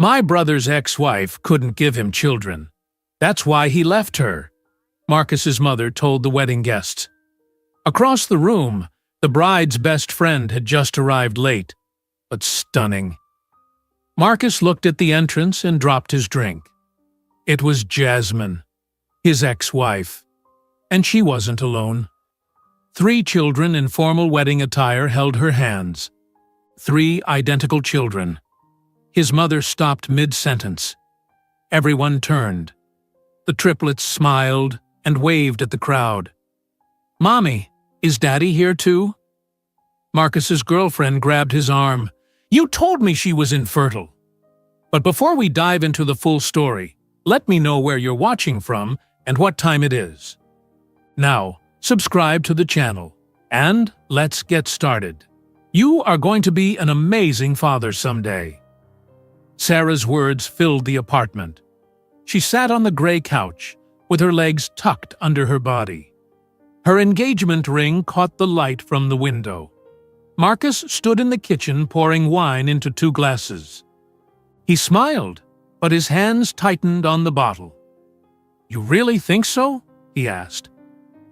My brother's ex-wife couldn't give him children. That's why he left her, Marcus's mother told the wedding guests. Across the room, the bride's best friend had just arrived late, but stunning. Marcus looked at the entrance and dropped his drink. It was Jasmine, his ex-wife, and she wasn't alone. 3 children in formal wedding attire held her hands. 3 identical children. His mother stopped mid-sentence. Everyone turned. The triplets smiled and waved at the crowd. "Mommy, is Daddy here too?" Marcus's girlfriend grabbed his arm. "You told me she was infertile." But before we dive into the full story, let me know where you're watching from and what time it is. Now, subscribe to the channel, and let's get started. You are going to be an amazing father someday. Sarah's words filled the apartment. She sat on the gray couch, with her legs tucked under her body. Her engagement ring caught the light from the window. Marcus stood in the kitchen pouring wine into 2 glasses. He smiled, but his hands tightened on the bottle. "You really think so?" he asked.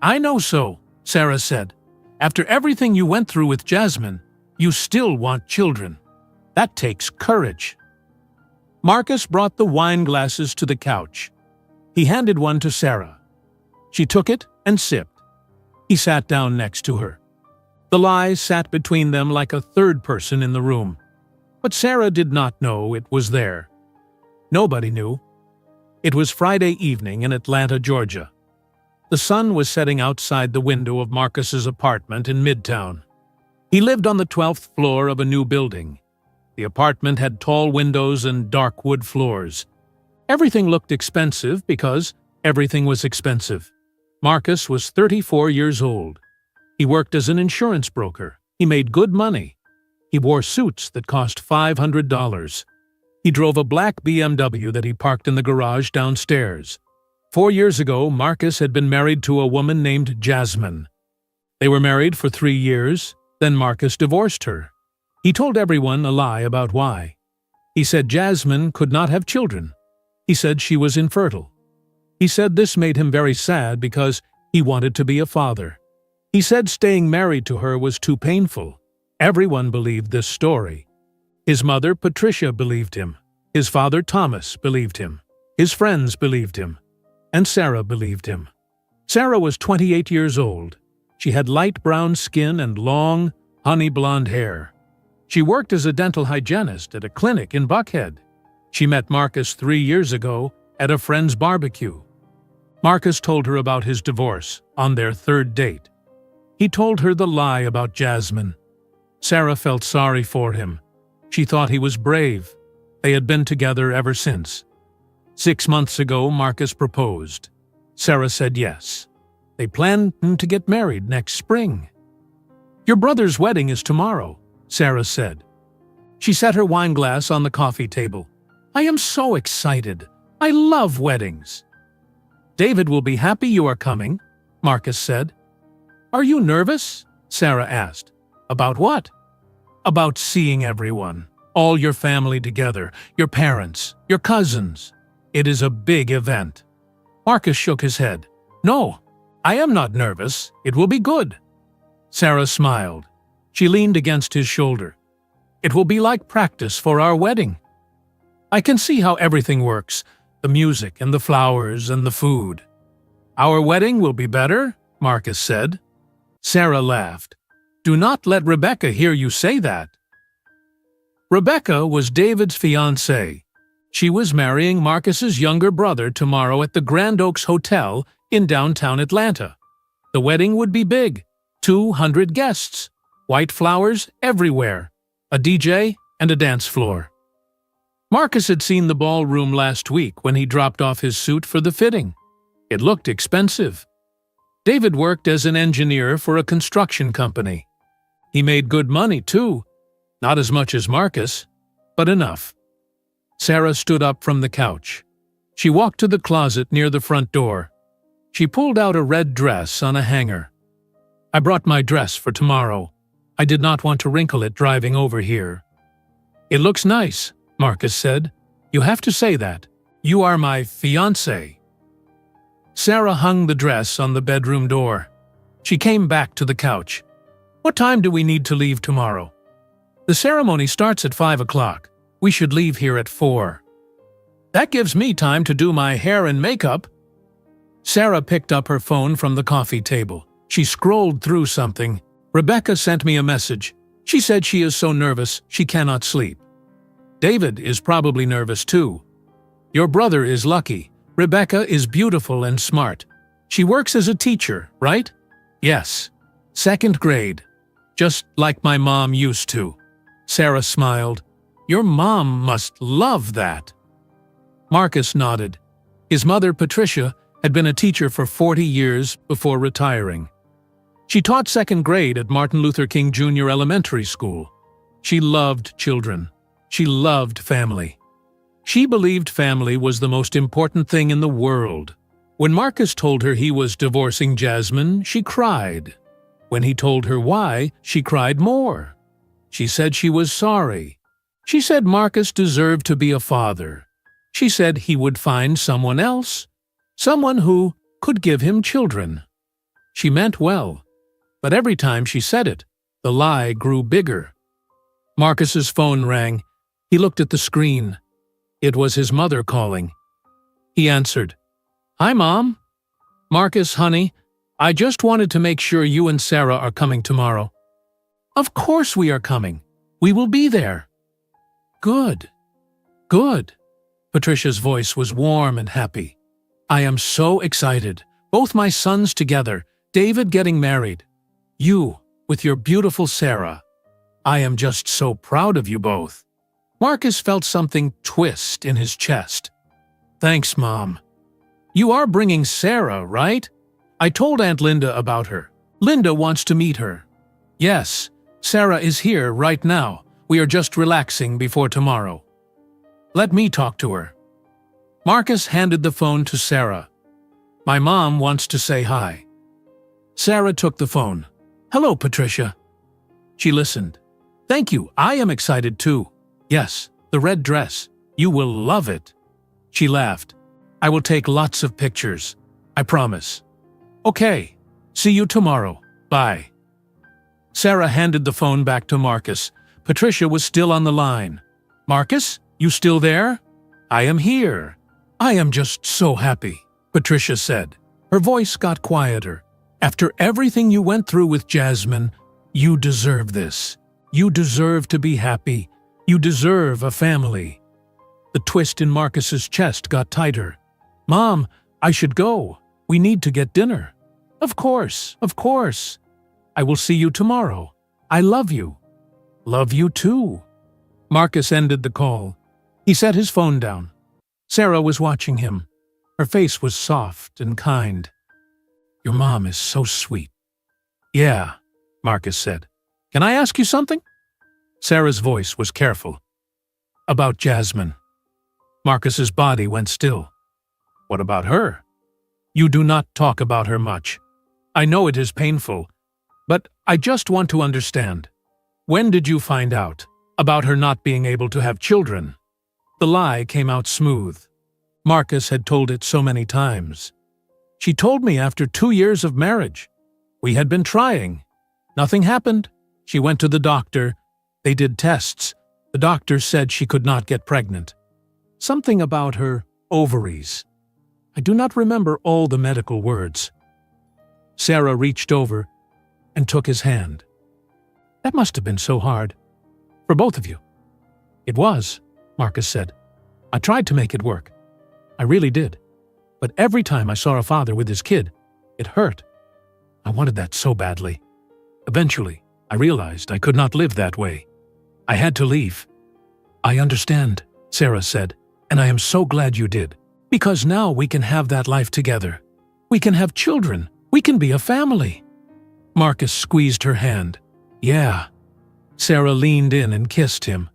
"I know so," Sarah said. "After everything you went through with Jasmine, you still want children. That takes courage." Marcus brought the wine glasses to the couch. He handed one to Sarah. She took it and sipped. He sat down next to her. The lies sat between them like a third person in the room. But Sarah did not know it was there. Nobody knew. It was Friday evening in Atlanta, Georgia. The sun was setting outside the window of Marcus's apartment in Midtown. He lived on the 12th floor of a new building. The apartment had tall windows and dark wood floors. Everything looked expensive because everything was expensive. Marcus was 34 years old. He worked as an insurance broker. He made good money. He wore suits that cost $500. He drove a black BMW that he parked in the garage downstairs. 4 years ago, Marcus had been married to a woman named Jasmine. They were married for 3 years, then Marcus divorced her. He told everyone a lie about why. He said Jasmine could not have children. He said she was infertile. He said this made him very sad because he wanted to be a father. He said staying married to her was too painful. Everyone believed this story. His mother, Patricia, believed him. His father, Thomas, believed him. His friends believed him. And Sarah believed him. Sarah was 28 years old. She had light brown skin and long, honey blonde hair. She worked as a dental hygienist at a clinic in Buckhead. She met Marcus 3 years ago at a friend's barbecue. Marcus told her about his divorce on their 3rd date. He told her the lie about Jasmine. Sarah felt sorry for him. She thought he was brave. They had been together ever since. 6 months ago, Marcus proposed. Sarah said yes. They planned to get married next spring. "Your brother's wedding is tomorrow," Sarah said. She set her wine glass on the coffee table. "I am so excited. I love weddings." "David will be happy you are coming," Marcus said. "Are you nervous?" Sarah asked. "About what?" "About seeing everyone, all your family together, your parents, your cousins. It is a big event." Marcus shook his head. "No, I am not nervous. It will be good." Sarah smiled. She leaned against his shoulder. "It will be like practice for our wedding. I can see how everything works, the music and the flowers and the food." "Our wedding will be better," Marcus said. Sarah laughed. "Do not let Rebecca hear you say that." Rebecca was David's fiancée. She was marrying Marcus's younger brother tomorrow at the Grand Oaks Hotel in downtown Atlanta. The wedding would be big, 200 guests, white flowers everywhere, a DJ and a dance floor. Marcus had seen the ballroom last week when he dropped off his suit for the fitting. It looked expensive. David worked as an engineer for a construction company. He made good money, too. Not as much as Marcus, but enough. Sarah stood up from the couch. She walked to the closet near the front door. She pulled out a red dress on a hanger. "I brought my dress for tomorrow. I did not want to wrinkle it driving over here." "It looks nice," Marcus said. You have to say that. You are my fiancé. Sarah hung the dress on the bedroom door. She came back to the couch. What time do we need to leave tomorrow? The ceremony starts at 5 o'clock. We should leave here at 4. That gives me time to do my hair and makeup. Sarah picked up her phone from the coffee table. She scrolled through something. Rebecca sent me a message. She said she is so nervous she cannot sleep. David is probably nervous too. Your brother is lucky. Rebecca is beautiful and smart. She works as a teacher, right? Yes. 2nd grade. Just like my mom used to. Sarah smiled. Your mom must love that. Marcus nodded. His mother, Patricia, had been a teacher for 40 years before retiring. She taught 2nd grade at Martin Luther King Jr. Elementary School. She loved children. She loved family. She believed family was the most important thing in the world. When Marcus told her he was divorcing Jasmine, she cried. When he told her why, she cried more. She said she was sorry. She said Marcus deserved to be a father. She said he would find someone else, someone who could give him children. She meant well, but every time she said it, the lie grew bigger. Marcus's phone rang. He looked at the screen. It was his mother calling. He answered. Hi, Mom. Marcus, honey, I just wanted to make sure you and Sarah are coming tomorrow. Of course we are coming. We will be there. Good. Good. Patricia's voice was warm and happy. I am so excited. Both my sons together, David getting married. You, with your beautiful Sarah. I am just so proud of you both. Marcus felt something twist in his chest. Thanks, Mom. You are bringing Sarah, right? I told Aunt Linda about her. Linda wants to meet her. Yes, Sarah is here right now. We are just relaxing before tomorrow. Let me talk to her. Marcus handed the phone to Sarah. My mom wants to say hi. Sarah took the phone. Hello, Patricia. She listened. Thank you. I am excited too. Yes, the red dress. You will love it. She laughed. I will take lots of pictures. I promise. Okay. See you tomorrow. Bye. Sarah handed the phone back to Marcus. Patricia was still on the line. Marcus, you still there? I am here. I am just so happy, Patricia said. Her voice got quieter. After everything you went through with Jasmine, you deserve this. You deserve to be happy. You deserve a family. The twist in Marcus's chest got tighter. Mom, I should go. We need to get dinner. Of course, of course. I will see you tomorrow. I love you. Love you too. Marcus ended the call. He set his phone down. Sarah was watching him. Her face was soft and kind. Your mom is so sweet. Yeah, Marcus said. Can I ask you something? Sarah's voice was careful. About Jasmine. Marcus's body went still. What about her? You do not talk about her much. I know it is painful, but I just want to understand. When did you find out about her not being able to have children? The lie came out smooth. Marcus had told it so many times. She told me after 2 years of marriage. We had been trying. Nothing happened. She went to the doctor. They did tests. The doctor said she could not get pregnant. Something about her ovaries. I do not remember all the medical words. Sarah reached over and took his hand. That must have been so hard. For both of you. It was, Marcus said. I tried to make it work. I really did. But every time I saw a father with his kid, it hurt. I wanted that so badly. Eventually, I realized I could not live that way. I had to leave. I understand, Sarah said, and I am so glad you did. Because now we can have that life together. We can have children. We can be a family. Marcus squeezed her hand. Yeah. Sarah leaned in and kissed him.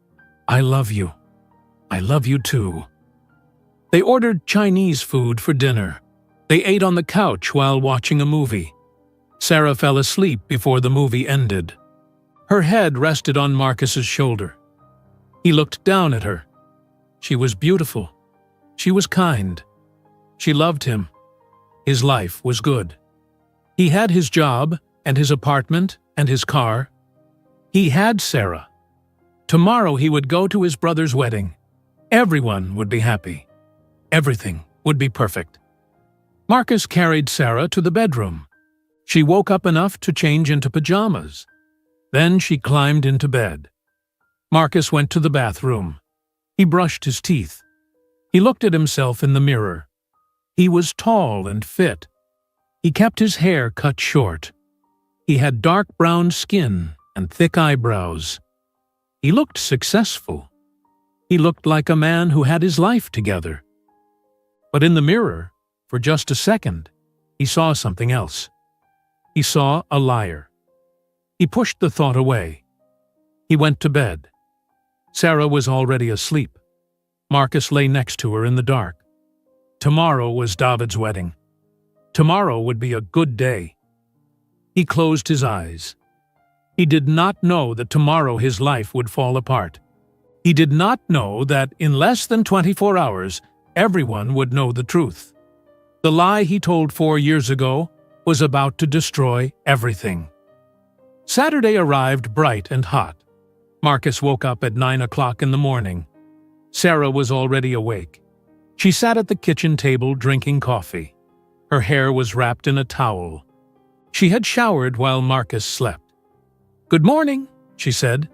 I love you. I love you too. They ordered Chinese food for dinner. They ate on the couch while watching a movie. Sarah fell asleep before the movie ended. Her head rested on Marcus's shoulder. He looked down at her. She was beautiful. She was kind. She loved him. His life was good. He had his job and his apartment and his car. He had Sarah. Tomorrow he would go to his brother's wedding. Everyone would be happy. Everything would be perfect. Marcus carried Sarah to the bedroom. She woke up enough to change into pajamas. Then she climbed into bed. Marcus went to the bathroom. He brushed his teeth. He looked at himself in the mirror. He was tall and fit. He kept his hair cut short. He had dark brown skin and thick eyebrows. He looked successful. He looked like a man who had his life together. But in the mirror, for just a second, he saw something else. He saw a liar. He pushed the thought away. He went to bed. Sarah was already asleep. Marcus lay next to her in the dark. Tomorrow was David's wedding. Tomorrow would be a good day. He closed his eyes. He did not know that tomorrow his life would fall apart. He did not know that in less than 24 hours, everyone would know the truth. The lie he told 4 years ago was about to destroy everything. Saturday arrived bright and hot. Marcus woke up at 9 o'clock in the morning. Sarah was already awake. She sat at the kitchen table drinking coffee. Her hair was wrapped in a towel. She had showered while Marcus slept. "Good morning," she said.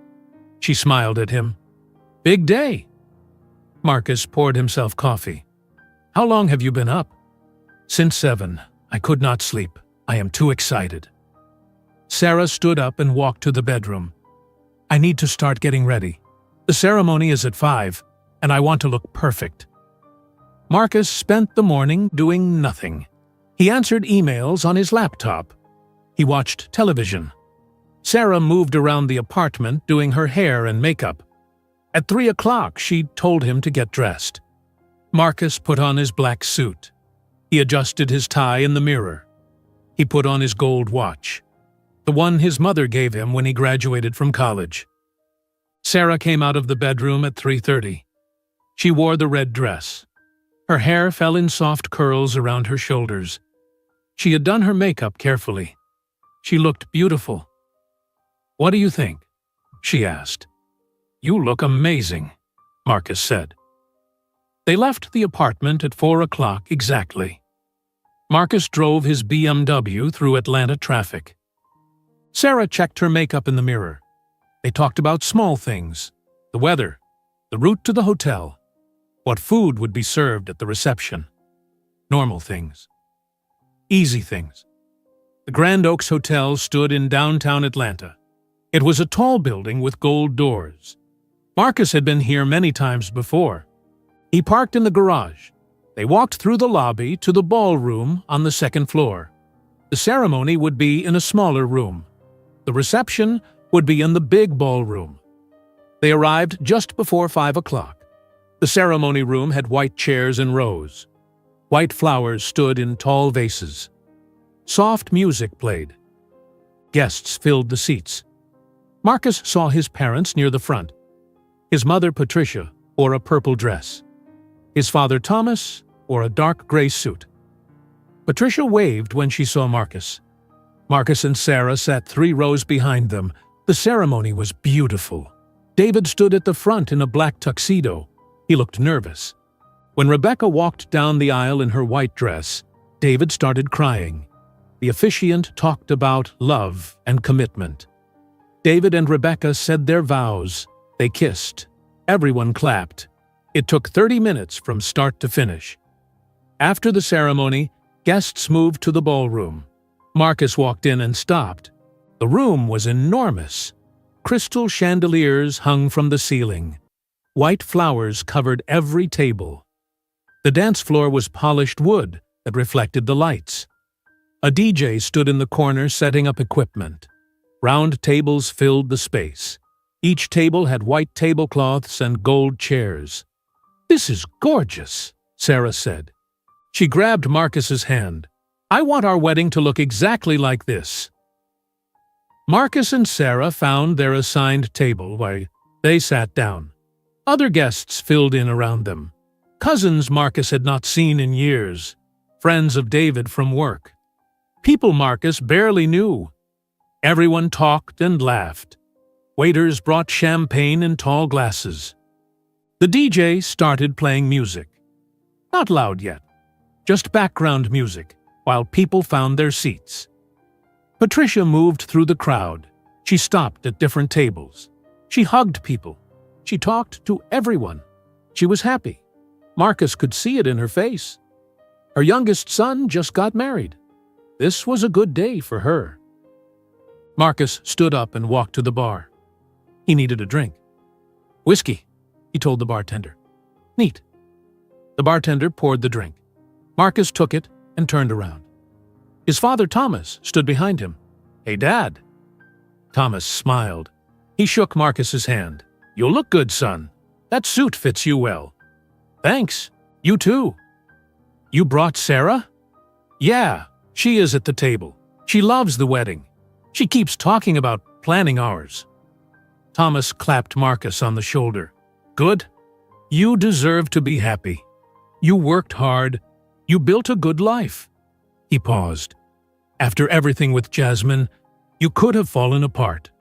She smiled at him. "Big day." Marcus poured himself coffee. "How long have you been up?" "Since 7. I could not sleep. I am too excited." Sarah stood up and walked to the bedroom. "I need to start getting ready. The ceremony is at 5, and I want to look perfect." Marcus spent the morning doing nothing. He answered emails on his laptop. He watched television. Sarah moved around the apartment doing her hair and makeup. At 3 o'clock, she told him to get dressed. Marcus put on his black suit. He adjusted his tie in the mirror. He put on his gold watch, the one his mother gave him when he graduated from college. Sarah came out of the bedroom at 3:30. She wore the red dress. Her hair fell in soft curls around her shoulders. She had done her makeup carefully. She looked beautiful. "What do you think?" she asked. "You look amazing," Marcus said. They left the apartment at 4 o'clock exactly. Marcus drove his BMW through Atlanta traffic. Sarah checked her makeup in the mirror. They talked about small things: the weather, the route to the hotel, what food would be served at the reception. Normal things. Easy things. The Grand Oaks Hotel stood in downtown Atlanta. It was a tall building with gold doors. Marcus had been here many times before. He parked in the garage. They walked through the lobby to the ballroom on the second floor. The ceremony would be in a smaller room. The reception would be in the big ballroom. They arrived just before 5 o'clock. The ceremony room had white chairs in rows. White flowers stood in tall vases. Soft music played. Guests filled the seats. Marcus saw his parents near the front. His mother, Patricia, wore a purple dress. His father, Thomas, wore a dark gray suit. Patricia waved when she saw Marcus. Marcus and Sarah sat 3 rows behind them. The ceremony was beautiful. David stood at the front in a black tuxedo. He looked nervous. When Rebecca walked down the aisle in her white dress, David started crying. The officiant talked about love and commitment. David and Rebecca said their vows. They kissed. Everyone clapped. It took 30 minutes from start to finish. After the ceremony, guests moved to the ballroom. Marcus walked in and stopped. The room was enormous. Crystal chandeliers hung from the ceiling. White flowers covered every table. The dance floor was polished wood that reflected the lights. A DJ stood in the corner setting up equipment. Round tables filled the space. Each table had white tablecloths and gold chairs. "This is gorgeous," Sarah said. She grabbed Marcus's hand. "I want our wedding to look exactly like this." Marcus and Sarah found their assigned table where they sat down. Other guests filled in around them. Cousins Marcus had not seen in years, friends of David from work. People Marcus barely knew. Everyone talked and laughed. Waiters brought champagne in tall glasses. The DJ started playing music. Not loud yet, just background music, while people found their seats. Patricia moved through the crowd. She stopped at different tables. She hugged people. She talked to everyone. She was happy. Marcus could see it in her face. Her youngest son just got married. This was a good day for her. Marcus stood up and walked to the bar. He needed a drink. "Whiskey," he told the bartender. "Neat." The bartender poured the drink. Marcus took it and turned around. His father Thomas stood behind him. "Hey, Dad." Thomas smiled. He shook Marcus's hand. "You'll look good, son. That suit fits you well." "Thanks. You too." "You brought Sarah?" "Yeah, she is at the table. She loves the wedding. She keeps talking about planning ours." Thomas clapped Marcus on the shoulder. "Good. You deserve to be happy. You worked hard. You built a good life." He paused. "After everything with Jasmine, you could have fallen apart.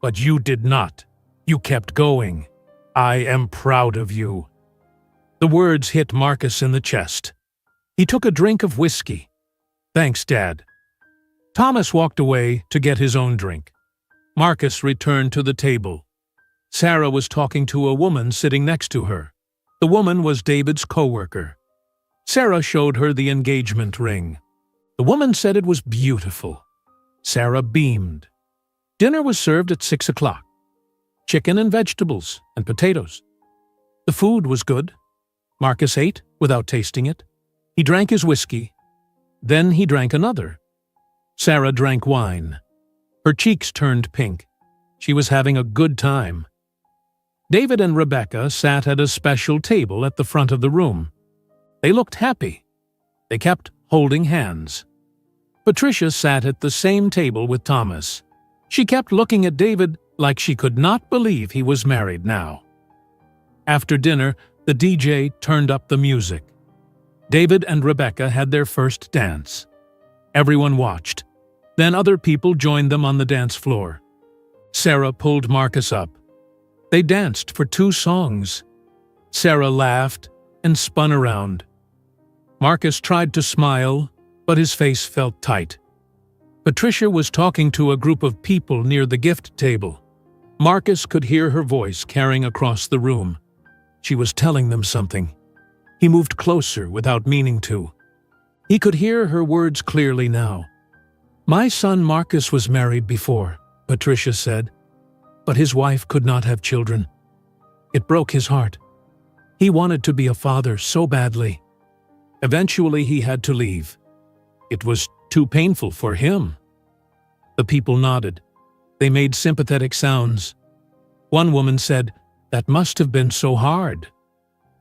But you did not. You kept going. I am proud of you." The words hit Marcus in the chest. He took a drink of whiskey. "Thanks, Dad." Thomas walked away to get his own drink. Marcus returned to the table. Sarah was talking to a woman sitting next to her. The woman was David's co-worker. Sarah showed her the engagement ring. The woman said it was beautiful. Sarah beamed. Dinner was served at 6 o'clock. Chicken and vegetables and potatoes. The food was good. Marcus ate without tasting it. He drank his whiskey. Then he drank another. Sarah drank wine. Her cheeks turned pink. She was having a good time. David and Rebecca sat at a special table at the front of the room. They looked happy. They kept holding hands. Patricia sat at the same table with Thomas. She kept looking at David like she could not believe he was married now. After dinner, the DJ turned up the music. David and Rebecca had their first dance. Everyone watched. Then other people joined them on the dance floor. Sarah pulled Marcus up. They danced for 2 songs. Sarah laughed and spun around. Marcus tried to smile, but his face felt tight. Patricia was talking to a group of people near the gift table. Marcus could hear her voice carrying across the room. She was telling them something. He moved closer without meaning to. He could hear her words clearly now. "My son Marcus was married before," Patricia said, "but his wife could not have children. It broke his heart. He wanted to be a father so badly. Eventually he had to leave. It was too painful for him." The people nodded. They made sympathetic sounds. One woman said, "That must have been so hard."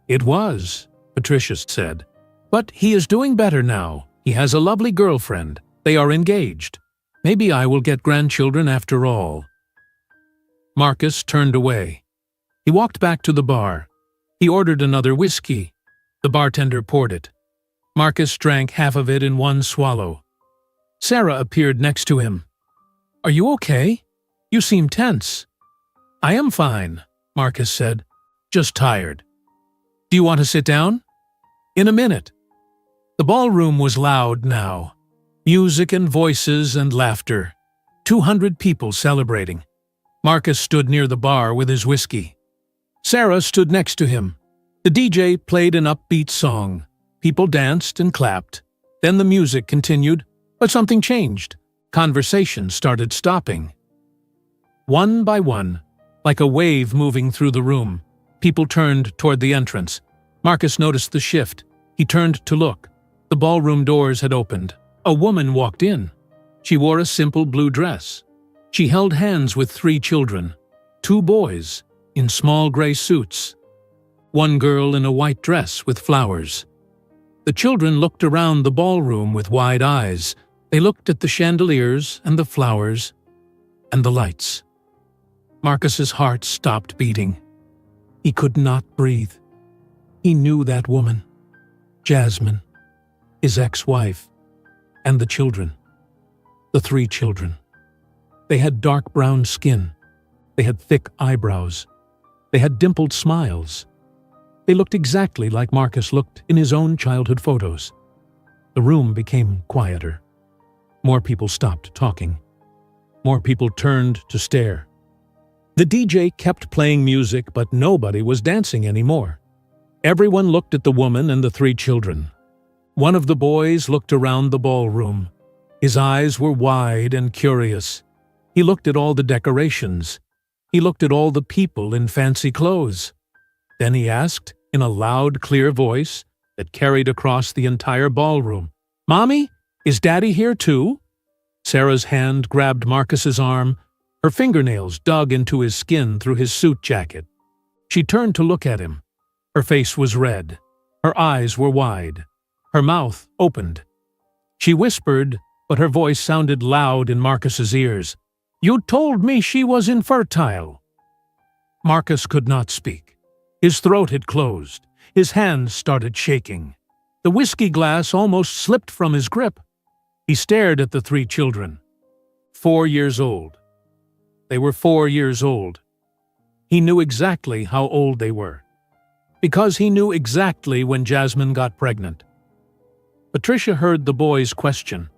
"It was," Patricia said. "But he is doing better now. He has a lovely girlfriend. They are engaged. Maybe I will get grandchildren after all." Marcus turned away. He walked back to the bar. He ordered another whiskey. The bartender poured it. Marcus drank half of it in one swallow. Sarah appeared next to him. "Are you okay? You seem tense." "I am fine," Marcus said. "Just tired." "Do you want to sit down?" "In a minute." The ballroom was loud now. Music and voices and laughter. 200 people celebrating. Marcus stood near the bar with his whiskey. Sarah stood next to him. The DJ played an upbeat song. People danced and clapped. Then the music continued, but something changed. Conversation started stopping. One by one, like a wave moving through the room, people turned toward the entrance. Marcus noticed the shift. He turned to look. The ballroom doors had opened. A woman walked in. She wore a simple blue dress. She held hands with 3 children, 2 boys in small gray suits, 1 girl in a white dress with flowers. The children looked around the ballroom with wide eyes. They looked at the chandeliers and the flowers and the lights. Marcus's heart stopped beating. He could not breathe. He knew that woman, Jasmine, his ex-wife, and the children. The 3 children. They had dark brown skin. They had thick eyebrows. They had dimpled smiles. They looked exactly like Marcus looked in his own childhood photos. The room became quieter. More people stopped talking. More people turned to stare. The DJ kept playing music, but nobody was dancing anymore. Everyone looked at the woman and the 3 children. One of the boys looked around the ballroom. His eyes were wide and curious. He looked at all the decorations. He looked at all the people in fancy clothes. Then he asked, in a loud, clear voice that carried across the entire ballroom, "Mommy, is Daddy here too?" Sarah's hand grabbed Marcus's arm. Her fingernails dug into his skin through his suit jacket. She turned to look at him. Her face was red. Her eyes were wide. Her mouth opened. She whispered, but her voice sounded loud in Marcus's ears. "You told me she was infertile." Marcus could not speak. His throat had closed. His hands started shaking. The whiskey glass almost slipped from his grip. He stared at the 3 children. 4 years old. They were 4 years old. He knew exactly how old they were, because he knew exactly when Jasmine got pregnant. Patricia heard the boys' question.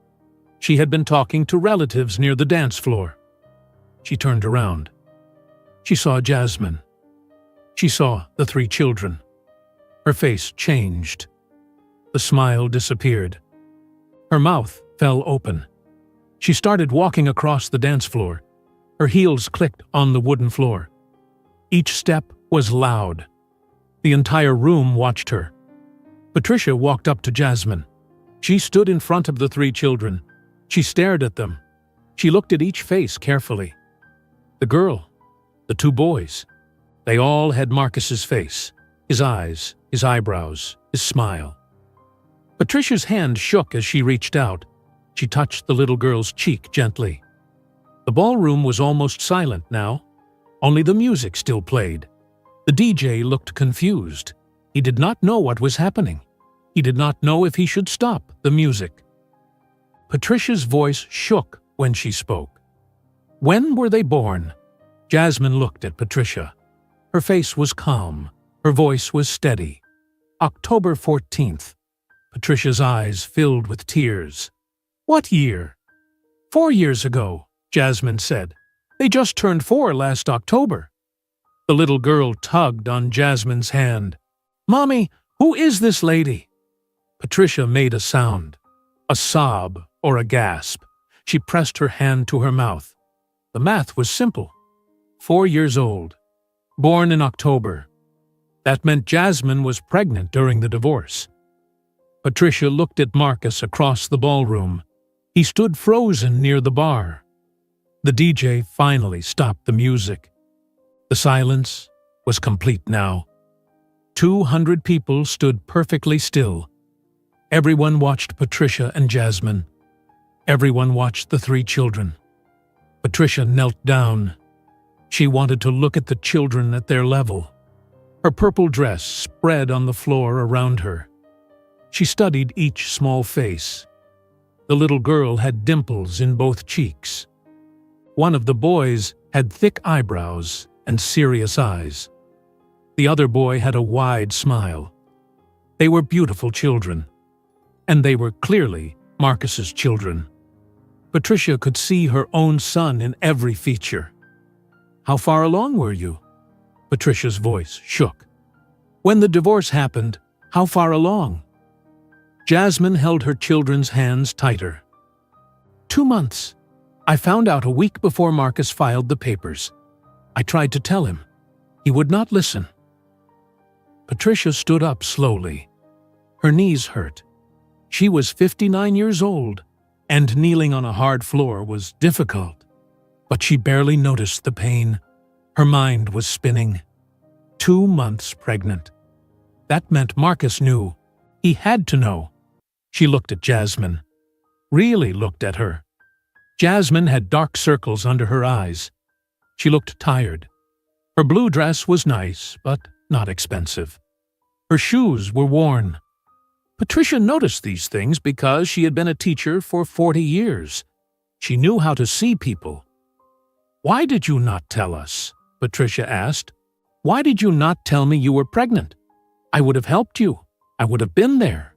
She had been talking to relatives near the dance floor. She turned around. She saw Jasmine. She saw the 3 children. Her face changed. The smile disappeared. Her mouth fell open. She started walking across the dance floor. Her heels clicked on the wooden floor. Each step was loud. The entire room watched her. Patricia walked up to Jasmine. She stood in front of the 3 children. She stared at them. She looked at each face carefully. The girl, the 2 boys, they all had Marcus's face, his eyes, his eyebrows, his smile. Patricia's hand shook as she reached out. She touched the little girl's cheek gently. The ballroom was almost silent now. Only the music still played. The DJ looked confused. He did not know what was happening. He did not know if he should stop the music. Patricia's voice shook when she spoke. "When were they born?" Jasmine looked at Patricia. Her face was calm. Her voice was steady. "October 14th. Patricia's eyes filled with tears. "What year?" "4 years ago," Jasmine said. "They just turned 4 last October." The little girl tugged on Jasmine's hand. "Mommy, who is this lady?" Patricia made a sound, a sob or a gasp. She pressed her hand to her mouth. The math was simple. 4 years old. Born in October. That meant Jasmine was pregnant during the divorce. Patricia looked at Marcus across the ballroom. He stood frozen near the bar. The DJ finally stopped the music. The silence was complete now. 200 people stood perfectly still. Everyone watched Patricia and Jasmine. Everyone watched the 3 children. Patricia knelt down. She wanted to look at the children at their level. Her purple dress spread on the floor around her. She studied each small face. The little girl had dimples in both cheeks. One of the boys had thick eyebrows and serious eyes. The other boy had a wide smile. They were beautiful children, and they were clearly Marcus's children. Patricia could see her own son in every feature. "How far along were you?" Patricia's voice shook. "When the divorce happened, how far along?" Jasmine held her children's hands tighter. 2 months. I found out a week before Marcus filed the papers. I tried to tell him. He would not listen. Patricia stood up slowly. Her knees hurt. She was 59 years old, and kneeling on a hard floor was difficult. But she barely noticed the pain. Her mind was spinning. 2 months pregnant. That meant Marcus knew. He had to know. She looked at Jasmine. Really looked at her. Jasmine had dark circles under her eyes. She looked tired. Her blue dress was nice, but not expensive. Her shoes were worn. Patricia noticed these things because she had been a teacher for 40 years. She knew how to see people. "Why did you not tell us?" Patricia asked. "Why did you not tell me you were pregnant? I would have helped you. I would have been there."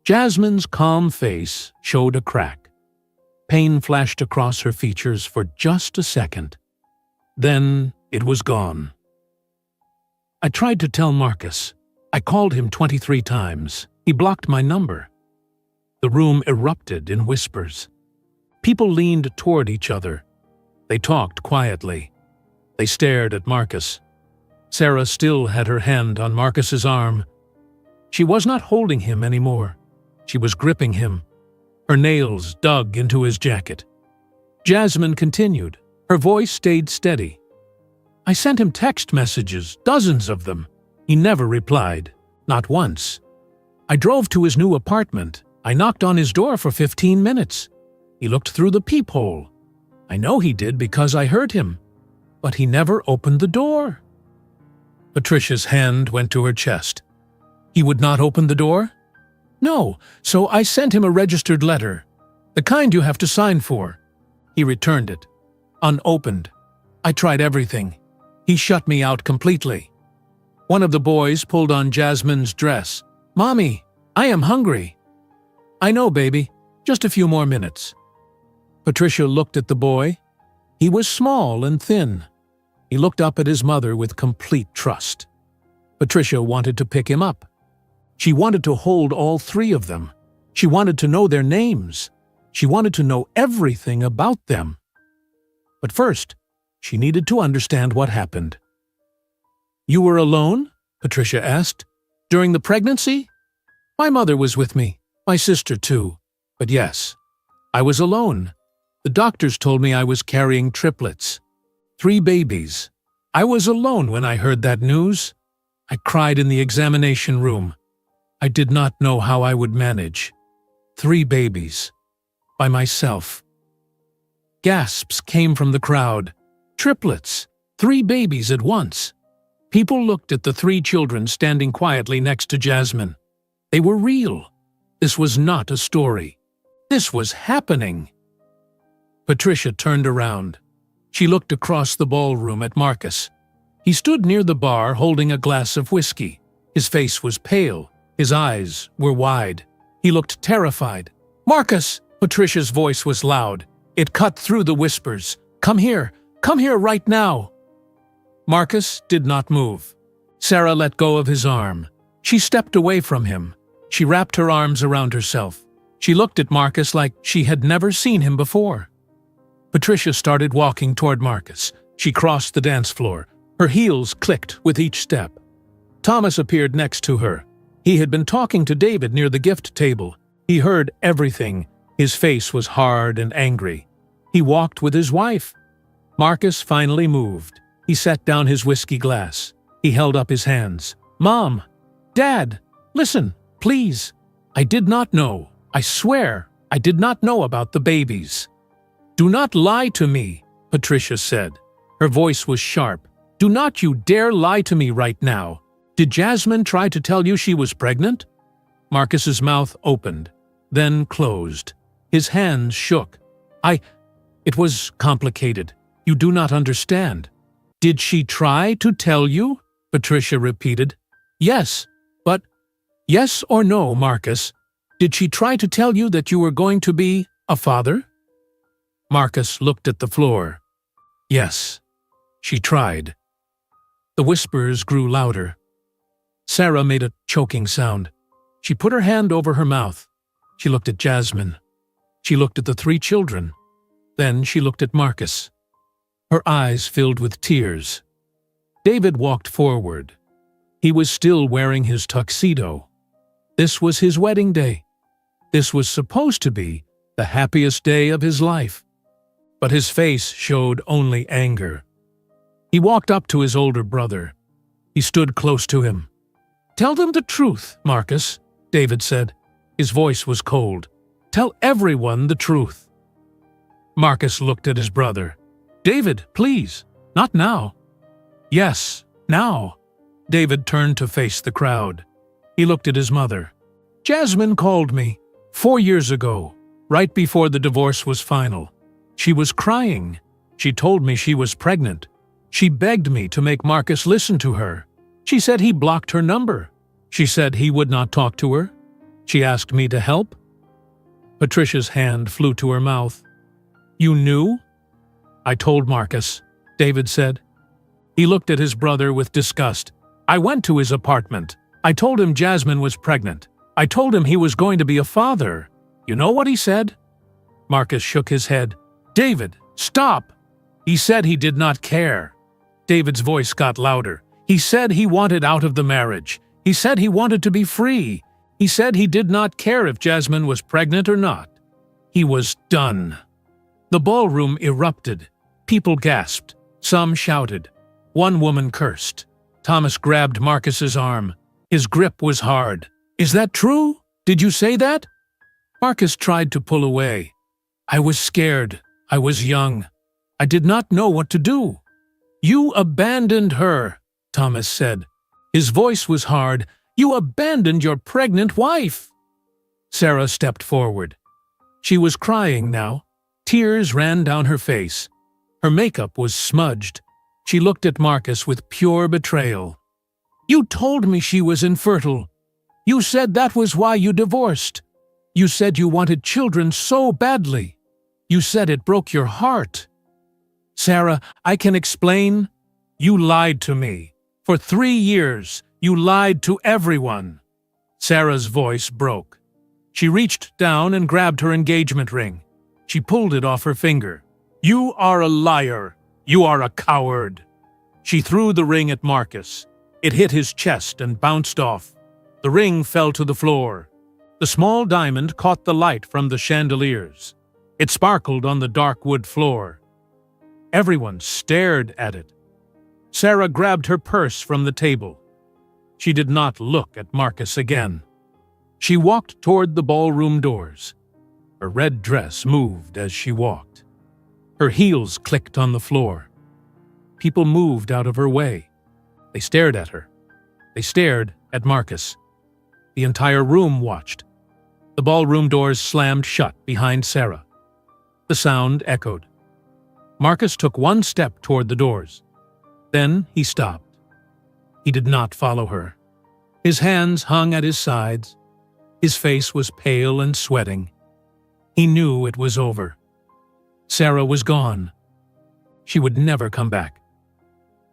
Jasmine's calm face showed a crack. Pain flashed across her features for just a second. Then it was gone. "I tried to tell Marcus. I called him 23 times. He blocked my number." The room erupted in whispers. People leaned toward each other. They talked quietly. They stared at Marcus. Sarah still had her hand on Marcus's arm. She was not holding him anymore. She was gripping him. Her nails dug into his jacket. Jasmine continued. Her voice stayed steady. "I sent him text messages, dozens of them. He never replied, not once. I drove to his new apartment. I knocked on his door for 15 minutes. He looked through the peephole. I know he did because I heard him. But he never opened the door." Patricia's hand went to her chest. "He would not open the door?" "No, so I sent him a registered letter. The kind you have to sign for. He returned it. Unopened. I tried everything. He shut me out completely." One of the boys pulled on Jasmine's dress. "Mommy, I am hungry." "I know, baby. Just a few more minutes." Patricia looked at the boy. He was small and thin. He looked up at his mother with complete trust. Patricia wanted to pick him up. She wanted to hold all three of them. She wanted to know their names. She wanted to know everything about them. But first, she needed to understand what happened. "You were alone?" Patricia asked. "During the pregnancy?" "My mother was with me, my sister too. But yes, I was alone. The doctors told me I was carrying triplets. 3 babies. I was alone when I heard that news. I cried in the examination room. I did not know how I would manage. 3 babies. By myself." Gasps came from the crowd. Triplets. 3 babies at once. People looked at the 3 children standing quietly next to Jasmine. They were real. This was not a story. This was happening. Patricia turned around. She looked across the ballroom at Marcus. He stood near the bar holding a glass of whiskey. His face was pale. His eyes were wide. He looked terrified. "Marcus!" Patricia's voice was loud. It cut through the whispers. Come here right now." Marcus did not move. Sarah let go of his arm. She stepped away from him. She wrapped her arms around herself. She looked at Marcus like she had never seen him before. Patricia started walking toward Marcus. She crossed the dance floor. Her heels clicked with each step. Thomas appeared next to her. He had been talking to David near the gift table. He heard everything. His face was hard and angry. He walked with his wife. Marcus finally moved. He set down his whiskey glass. He held up his hands. "Mom! Dad! Listen, please! I did not know. I swear, I did not know about the babies." "Do not lie to me," Patricia said. Her voice was sharp. "Do not you dare lie to me right now. Did Jasmine try to tell you she was pregnant?" Marcus's mouth opened, then closed. His hands shook. It was complicated. You do not understand." "Did she try to tell you?" Patricia repeated. "Yes, but yes or no, Marcus? Did she try to tell you that you were going to be a father?" Marcus looked at the floor. "Yes, she tried." The whispers grew louder. Sarah made a choking sound. She put her hand over her mouth. She looked at Jasmine. She looked at the 3 children. Then she looked at Marcus. Her eyes filled with tears. David walked forward. He was still wearing his tuxedo. This was his wedding day. This was supposed to be the happiest day of his life. But his face showed only anger. He walked up to his older brother. He stood close to him. "Tell them the truth, Marcus," David said. His voice was cold. "Tell everyone the truth." Marcus looked at his brother. "David, please, not now." "Yes, now." David turned to face the crowd. He looked at his mother. Jasmine called me 4 years ago, right before the divorce was final. She was crying. She told me she was pregnant. She begged me to make Marcus listen to her. She said he blocked her number. She said he would not talk to her. She asked me to help. Patricia's hand flew to her mouth. You knew? I told Marcus, David said. He looked at his brother with disgust. I went to his apartment. I told him Jasmine was pregnant. I told him he was going to be a father. You know what he said? Marcus shook his head. David, stop! He said he did not care. David's voice got louder. He said he wanted out of the marriage. He said he wanted to be free. He said he did not care if Jasmine was pregnant or not. He was done. The ballroom erupted. People gasped. Some shouted. One woman cursed. Thomas grabbed Marcus's arm. His grip was hard. Is that true? Did you say that? Marcus tried to pull away. I was scared. I was young. I did not know what to do. You abandoned her, Thomas said. His voice was hard. You abandoned your pregnant wife. Sarah stepped forward. She was crying now. Tears ran down her face. Her makeup was smudged. She looked at Marcus with pure betrayal. You told me she was infertile. You said that was why you divorced. You said you wanted children so badly. You said it broke your heart. Sarah, I can explain. You lied to me. For 3 years, you lied to everyone. Sarah's voice broke. She reached down and grabbed her engagement ring. She pulled it off her finger. You are a liar. You are a coward. She threw the ring at Marcus. It hit his chest and bounced off. The ring fell to the floor. The small diamond caught the light from the chandeliers. It sparkled on the dark wood floor. Everyone stared at it. Sarah grabbed her purse from the table. She did not look at Marcus again. She walked toward the ballroom doors. Her red dress moved as she walked. Her heels clicked on the floor. People moved out of her way. They stared at her. They stared at Marcus. The entire room watched. The ballroom doors slammed shut behind Sarah. The sound echoed. Marcus took one step toward the doors. Then he stopped. He did not follow her. His hands hung at his sides. His face was pale and sweating. He knew it was over. Sarah was gone. She would never come back.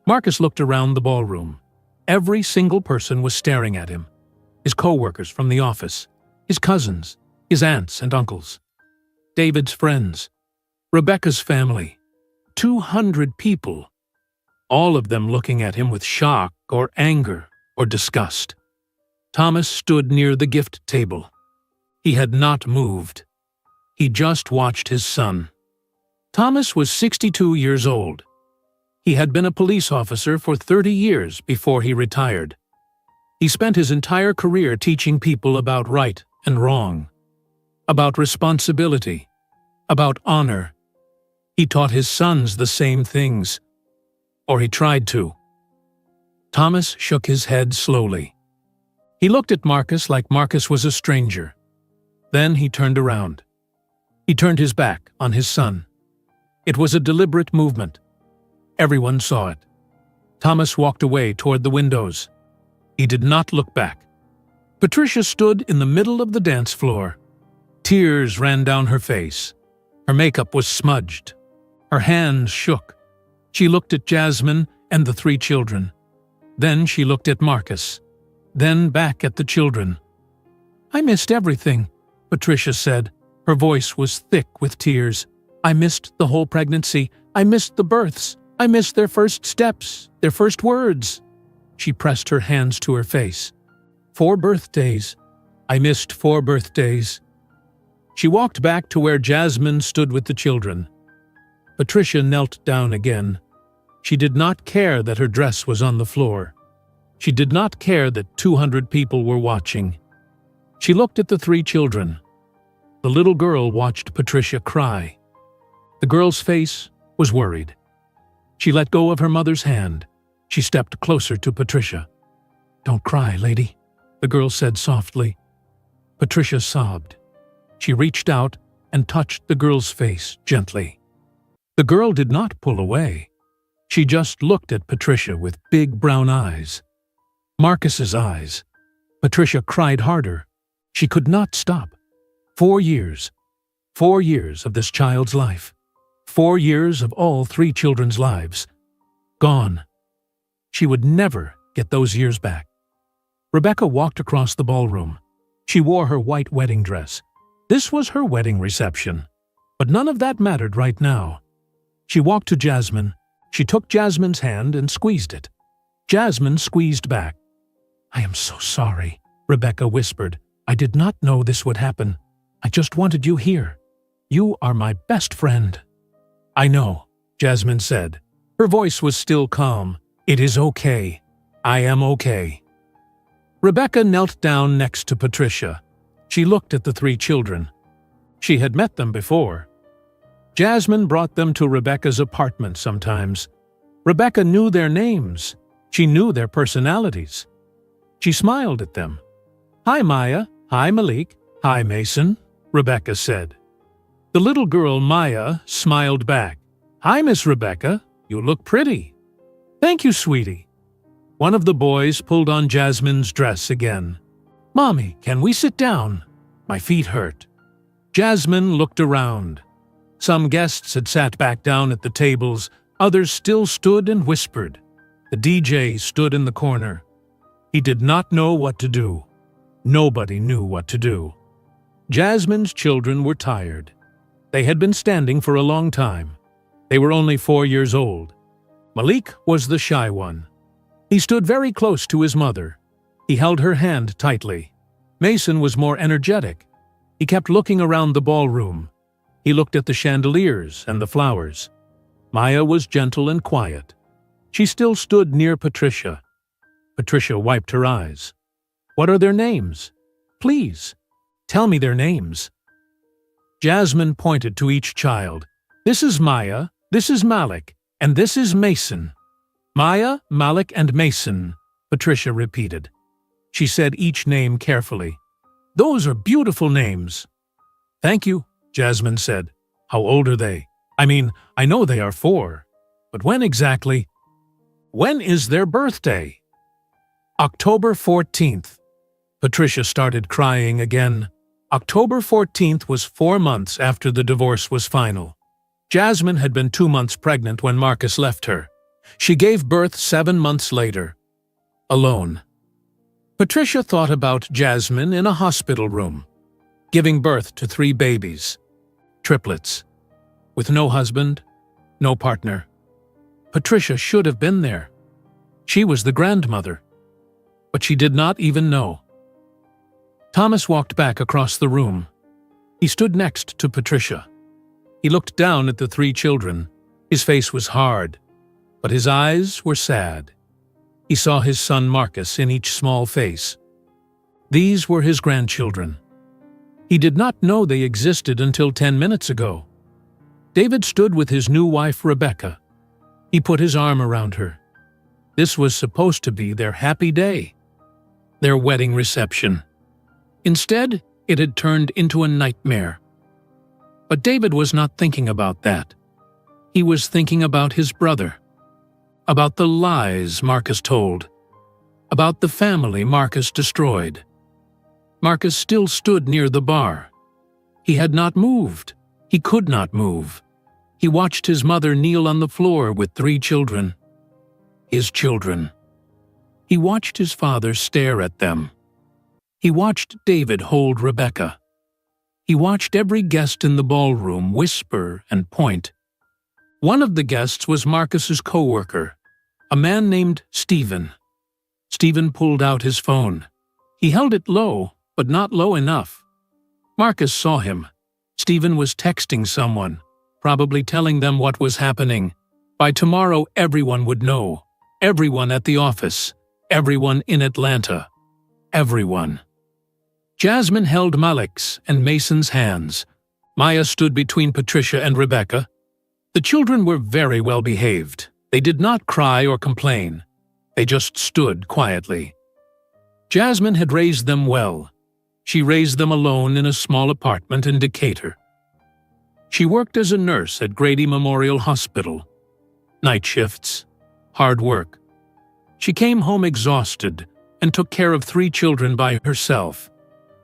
Marcus looked around the ballroom. Every single person was staring at him. His co-workers from the office, his cousins, his aunts and uncles, David's friends, Rebecca's family, 200 people, all of them looking at him with shock or anger or disgust. Thomas stood near the gift table. He had not moved. He just watched his son. Thomas was 62 years old. He had been a police officer for 30 years before he retired. He spent his entire career teaching people about right and wrong, about responsibility, about honor. He taught his sons the same things, or he tried to. Thomas shook his head slowly. He looked at Marcus like Marcus was a stranger. Then he turned around. He turned his back on his son. It was a deliberate movement. Everyone saw it. Thomas walked away toward the windows. He did not look back. Patricia stood in the middle of the dance floor. Tears ran down her face. Her makeup was smudged. Her hands shook. She looked at Jasmine and the 3 children. Then she looked at Marcus. Then back at the children. I missed everything, Patricia said. Her voice was thick with tears. I missed the whole pregnancy. I missed the births. I missed their first steps, their first words. She pressed her hands to her face. 4 birthdays. I missed 4 birthdays. She walked back to where Jasmine stood with the children. Patricia knelt down again. She did not care that her dress was on the floor. She did not care that 200 people were watching. She looked at the 3 children. The little girl watched Patricia cry. The girl's face was worried. She let go of her mother's hand. She stepped closer to Patricia. "Don't cry, lady," the girl said softly. Patricia sobbed. She reached out and touched the girl's face gently. The girl did not pull away. She just looked at Patricia with big brown eyes. Marcus's eyes. Patricia cried harder. She could not stop. 4 years. 4 years of this child's life. 4 years of all 3 children's lives. Gone. She would never get those years back. Rebecca walked across the ballroom. She wore her white wedding dress. This was her wedding reception. But none of that mattered right now. She walked to Jasmine. She took Jasmine's hand and squeezed it. Jasmine squeezed back. "I am so sorry," Rebecca whispered. "I did not know this would happen. I just wanted you here. You are my best friend." "I know," Jasmine said. Her voice was still calm. "It is okay. I am okay." Rebecca knelt down next to Patricia. She looked at the 3 children. She had met them before. Jasmine brought them to Rebecca's apartment sometimes. Rebecca knew their names. She knew their personalities. She smiled at them. "Hi, Maya. Hi, Malik. Hi, Mason," Rebecca said. The little girl, Maya, smiled back. "Hi, Miss Rebecca. You look pretty." "Thank you, sweetie." One of the boys pulled on Jasmine's dress again. "Mommy, can we sit down? My feet hurt." Jasmine looked around. Some guests had sat back down at the tables. Others still stood and whispered. The DJ stood in the corner. He did not know what to do. Nobody knew what to do. Jasmine's children were tired. They had been standing for a long time. They were only 4 years old. Malik was the shy one. He stood very close to his mother. He held her hand tightly. Mason was more energetic. He kept looking around the ballroom. He looked at the chandeliers and the flowers. Maya was gentle and quiet. She still stood near Patricia. Patricia wiped her eyes. "What are their names? Please, tell me their names." Jasmine pointed to each child. "This is Maya, this is Malik, and this is Mason." "Maya, Malik, and Mason," Patricia repeated. She said each name carefully. "Those are beautiful names." "Thank you," Jasmine said. "How old are they? I know they are 4. But when exactly?" "When is their birthday?" "October 14th. Patricia started crying again. October 14th was 4 months after the divorce was final. Jasmine had been 2 months pregnant when Marcus left her. She gave birth 7 months later. Alone. Patricia thought about Jasmine in a hospital room, giving birth to 3 babies. Triplets. With no husband, no partner. Patricia should have been there. She was the grandmother. But she did not even know. Thomas walked back across the room. He stood next to Patricia. He looked down at the 3 children. His face was hard, but his eyes were sad. He saw his son Marcus in each small face. These were his grandchildren. He did not know they existed until 10 minutes ago. David stood with his new wife Rebecca. He put his arm around her. This was supposed to be their happy day, their wedding reception. Instead, it had turned into a nightmare. But David was not thinking about that. He was thinking about his brother, about the lies Marcus told, about the family Marcus destroyed. Marcus still stood near the bar. He had not moved. He could not move. He watched his mother kneel on the floor with 3 children. His children. He watched his father stare at them. He watched David hold Rebecca. He watched every guest in the ballroom whisper and point. One of the guests was Marcus's co-worker, a man named Stephen. Stephen pulled out his phone. He held it low, but not low enough. Marcus saw him. Stephen was texting someone, probably telling them what was happening. By tomorrow, everyone would know. Everyone at the office. Everyone in Atlanta. Everyone. Jasmine held Malik's and Mason's hands. Maya stood between Patricia and Rebecca. The children were very well behaved. They did not cry or complain. They just stood quietly. Jasmine had raised them well. She raised them alone in a small apartment in Decatur. She worked as a nurse at Grady Memorial Hospital. Night shifts, hard work. She came home exhausted and took care of 3 children by herself.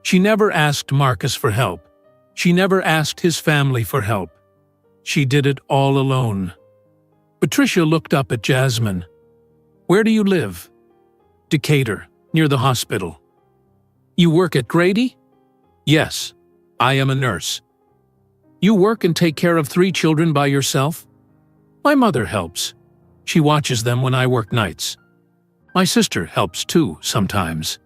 She never asked Marcus for help. She never asked his family for help. She did it all alone. Patricia looked up at Jasmine. "Where do you live?" "Decatur, near the hospital." "You work at Grady?" "Yes, I am a nurse." "You work and take care of 3 children by yourself?" "My mother helps. She watches them when I work nights. My sister helps too, sometimes."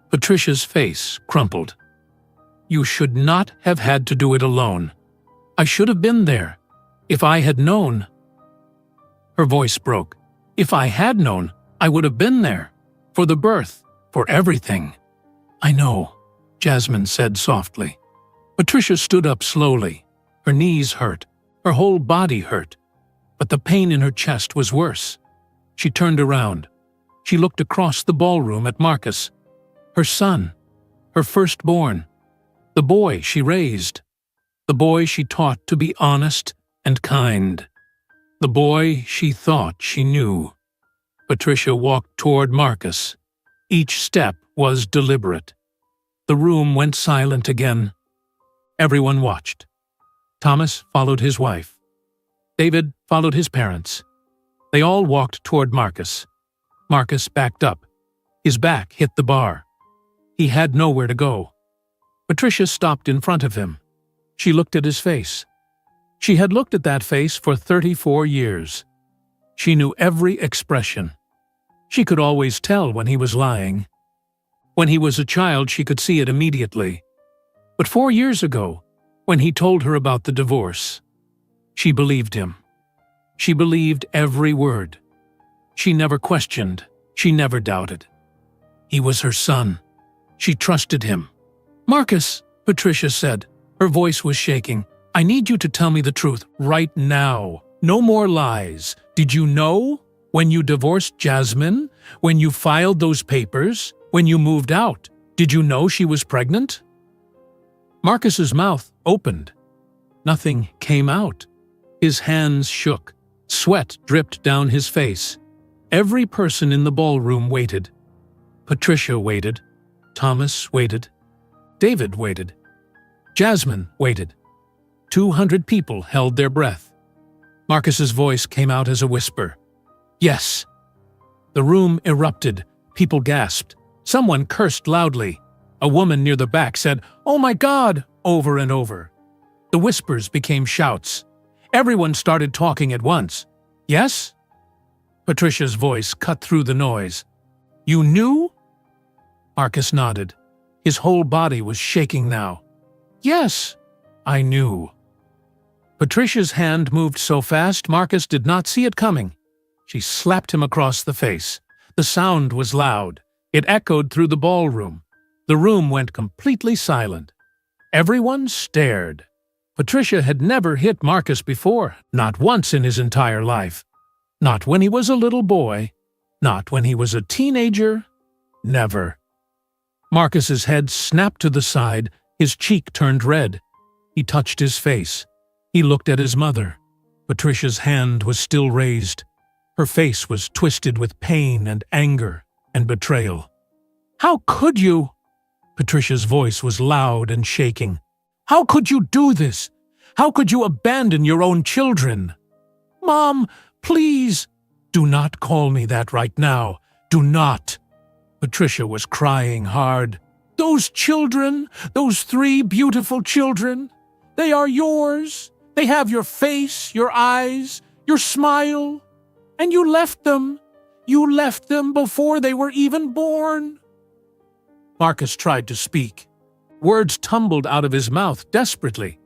Patricia's face crumpled. "You should not have had to do it alone. I should have been there. If I had known." Her voice broke. "If I had known, I would have been there. For the birth, for everything." "I know," Jasmine said softly. Patricia stood up slowly. Her knees hurt. Her whole body hurt. But the pain in her chest was worse. She turned around. She looked across the ballroom at Marcus. Her son. Her firstborn. The boy she raised. The boy she taught to be honest and kind. The boy she thought she knew. Patricia walked toward Marcus. Each step was deliberate. The room went silent again. Everyone watched. Thomas followed his wife. David followed his parents. They all walked toward Marcus. Marcus backed up. His back hit the bar. He had nowhere to go. Patricia stopped in front of him. She looked at his face. She had looked at that face for 34 years. She knew every expression. She could always tell when he was lying. When he was a child, she could see it immediately. But 4 years ago, when he told her about the divorce, she believed him. She believed every word. She never questioned. She never doubted. He was her son. She trusted him. "Marcus," Patricia said. Her voice was shaking. "I need you to tell me the truth right now. No more lies. Did you know? When you divorced Jasmine? When you filed those papers? When you moved out? Did you know she was pregnant?" Marcus's mouth opened. Nothing came out. His hands shook. Sweat dripped down his face. Every person in the ballroom waited. Patricia waited. Thomas waited. David waited. Jasmine waited. 200 people held their breath. Marcus's voice came out as a whisper. "Yes." The room erupted. People gasped. Someone cursed loudly. A woman near the back said, "Oh my God," over and over. The whispers became shouts. Everyone started talking at once. "Yes?" Patricia's voice cut through the noise. "You knew?" Marcus nodded. His whole body was shaking now. "Yes, I knew." Patricia's hand moved so fast Marcus did not see it coming. She slapped him across the face. The sound was loud. It echoed through the ballroom. The room went completely silent. Everyone stared. Patricia had never hit Marcus before, not once in his entire life. Not when he was a little boy. Not when he was a teenager. Never. Marcus's head snapped to the side. His cheek turned red. He touched his face. He looked at his mother. Patricia's hand was still raised. Her face was twisted with pain and anger and betrayal. "How could you?" Patricia's voice was loud and shaking. "How could you do this? How could you abandon your own children?" "Mom, please." "Do not call me that right now. Do not." Patricia was crying hard. "Those children, those 3 beautiful children, they are yours. They have your face, your eyes, your smile. And you left them. You left them before they were even born." Marcus tried to speak. Words tumbled out of his mouth desperately.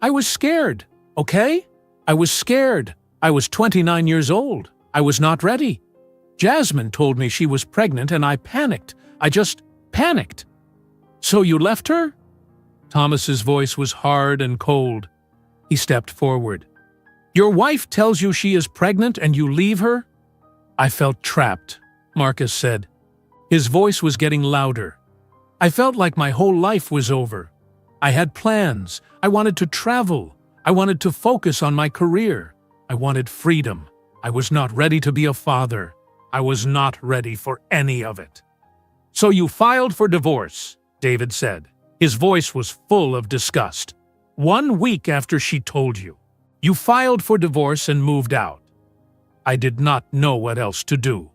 "I was scared, okay? I was scared. I was 29 years old. I was not ready. Jasmine told me she was pregnant and I panicked. I just panicked." "So you left her?" Thomas's voice was hard and cold. He stepped forward. "Your wife tells you she is pregnant and you leave her?" "I felt trapped," Marcus said. His voice was getting louder. I felt like my whole life was over. I had plans. I wanted to travel. I wanted to focus on my career. I wanted freedom. I was not ready to be a father. I was not ready for any of it. "So you filed for divorce," David said. His voice was full of disgust. "1 week after she told you. You filed for divorce and moved out." I did not know what else to do.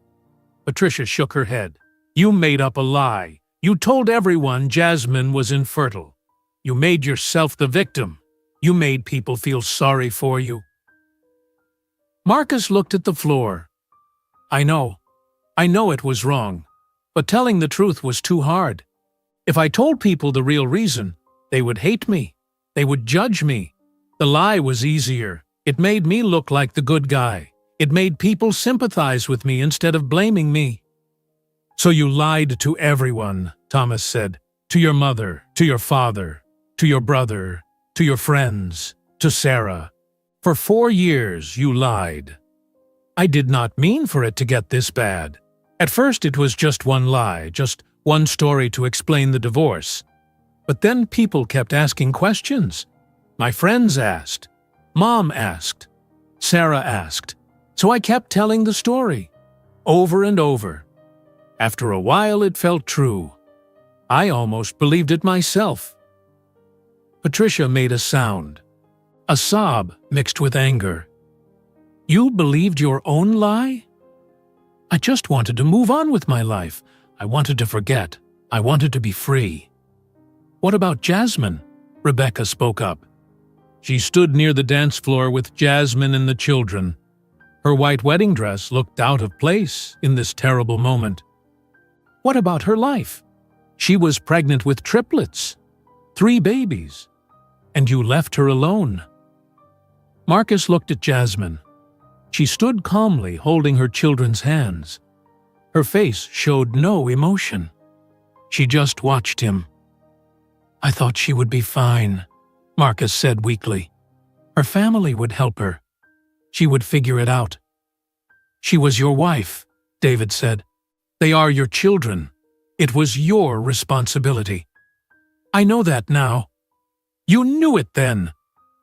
Patricia shook her head. "You made up a lie. You told everyone Jasmine was infertile. You made yourself the victim. You made people feel sorry for you." Marcus looked at the floor. I know it was wrong, but telling the truth was too hard. If I told people the real reason, they would hate me. They would judge me. The lie was easier. It made me look like the good guy. It made people sympathize with me instead of blaming me. "So you lied to everyone," Thomas said. "To your mother, to your father, to your brother, to your friends, to Sarah. For 4 years you lied." I did not mean for it to get this bad. At first it was just one lie, just one story to explain the divorce. But then people kept asking questions. My friends asked. Mom asked. Sarah asked. So I kept telling the story, over and over. After a while it felt true. I almost believed it myself. Patricia made a sound. A sob mixed with anger. "You believed your own lie?" "I just wanted to move on with my life. I wanted to forget. I wanted to be free." "What about Jasmine?" Rebecca spoke up. She stood near the dance floor with Jasmine and the children. Her white wedding dress looked out of place in this terrible moment. "What about her life? She was pregnant with triplets, 3 babies, and you left her alone." Marcus looked at Jasmine. She stood calmly holding her children's hands. Her face showed no emotion. She just watched him. "I thought she would be fine," Marcus said weakly. "Her family would help her. She would figure it out." "She was your wife," David said. "They are your children. It was your responsibility." "I know that now." "You knew it then."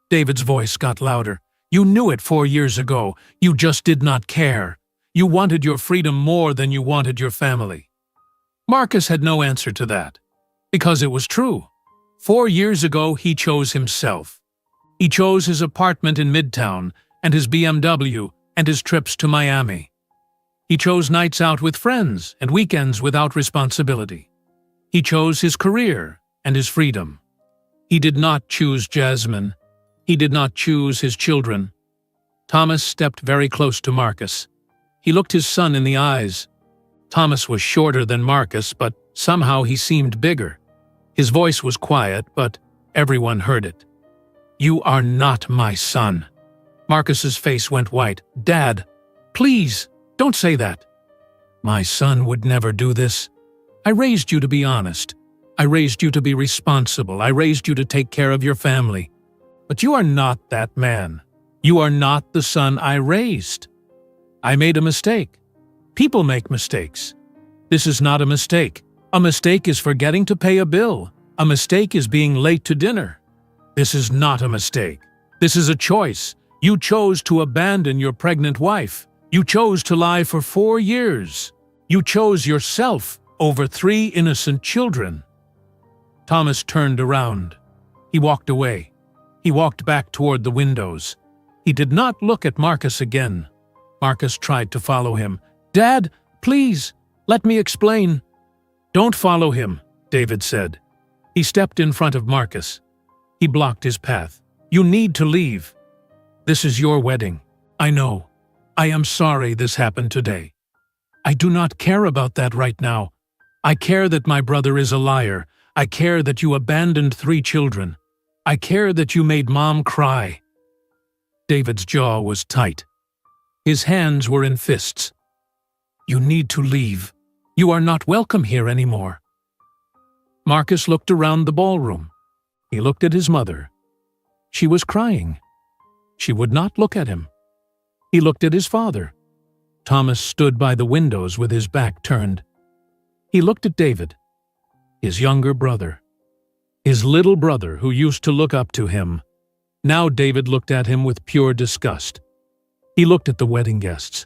David's voice got louder. "You knew it 4 years ago. You just did not care. You wanted your freedom more than you wanted your family." Marcus had no answer to that, because it was true. 4 years ago he chose himself. He chose his apartment in Midtown and his BMW and his trips to Miami. He chose nights out with friends and weekends without responsibility. He chose his career and his freedom. He did not choose Jasmine. He did not choose his children. Thomas stepped very close to Marcus. He looked his son in the eyes. Thomas was shorter than Marcus, but somehow he seemed bigger. His voice was quiet, but everyone heard it. "You are not my son." Marcus's face went white. "Dad, please, don't say that." "My son would never do this. I raised you to be honest. I raised you to be responsible. I raised you to take care of your family. But you are not that man. You are not the son I raised. I made a mistake. People make mistakes. This is not a mistake. A mistake is forgetting to pay a bill. A mistake is being late to dinner. This is not a mistake. This is a choice. You chose to abandon your pregnant wife. You chose to lie for 4 years. You chose yourself over 3 innocent children." Thomas turned around. He walked away. He walked back toward the windows. He did not look at Marcus again. Marcus tried to follow him. "Dad, please, let me explain." "Don't follow him," David said. He stepped in front of Marcus. He blocked his path. "You need to leave. This is your wedding. I know. I am sorry this happened today. I do not care about that right now. I care that my brother is a liar. I care that you abandoned 3 children. I care that you made Mom cry." David's jaw was tight. His hands were in fists. "You need to leave. You are not welcome here anymore." Marcus looked around the ballroom. He looked at his mother. She was crying. She would not look at him. He looked at his father. Thomas stood by the windows with his back turned. He looked at David, his younger brother, his little brother who used to look up to him. Now David looked at him with pure disgust. He looked at the wedding guests.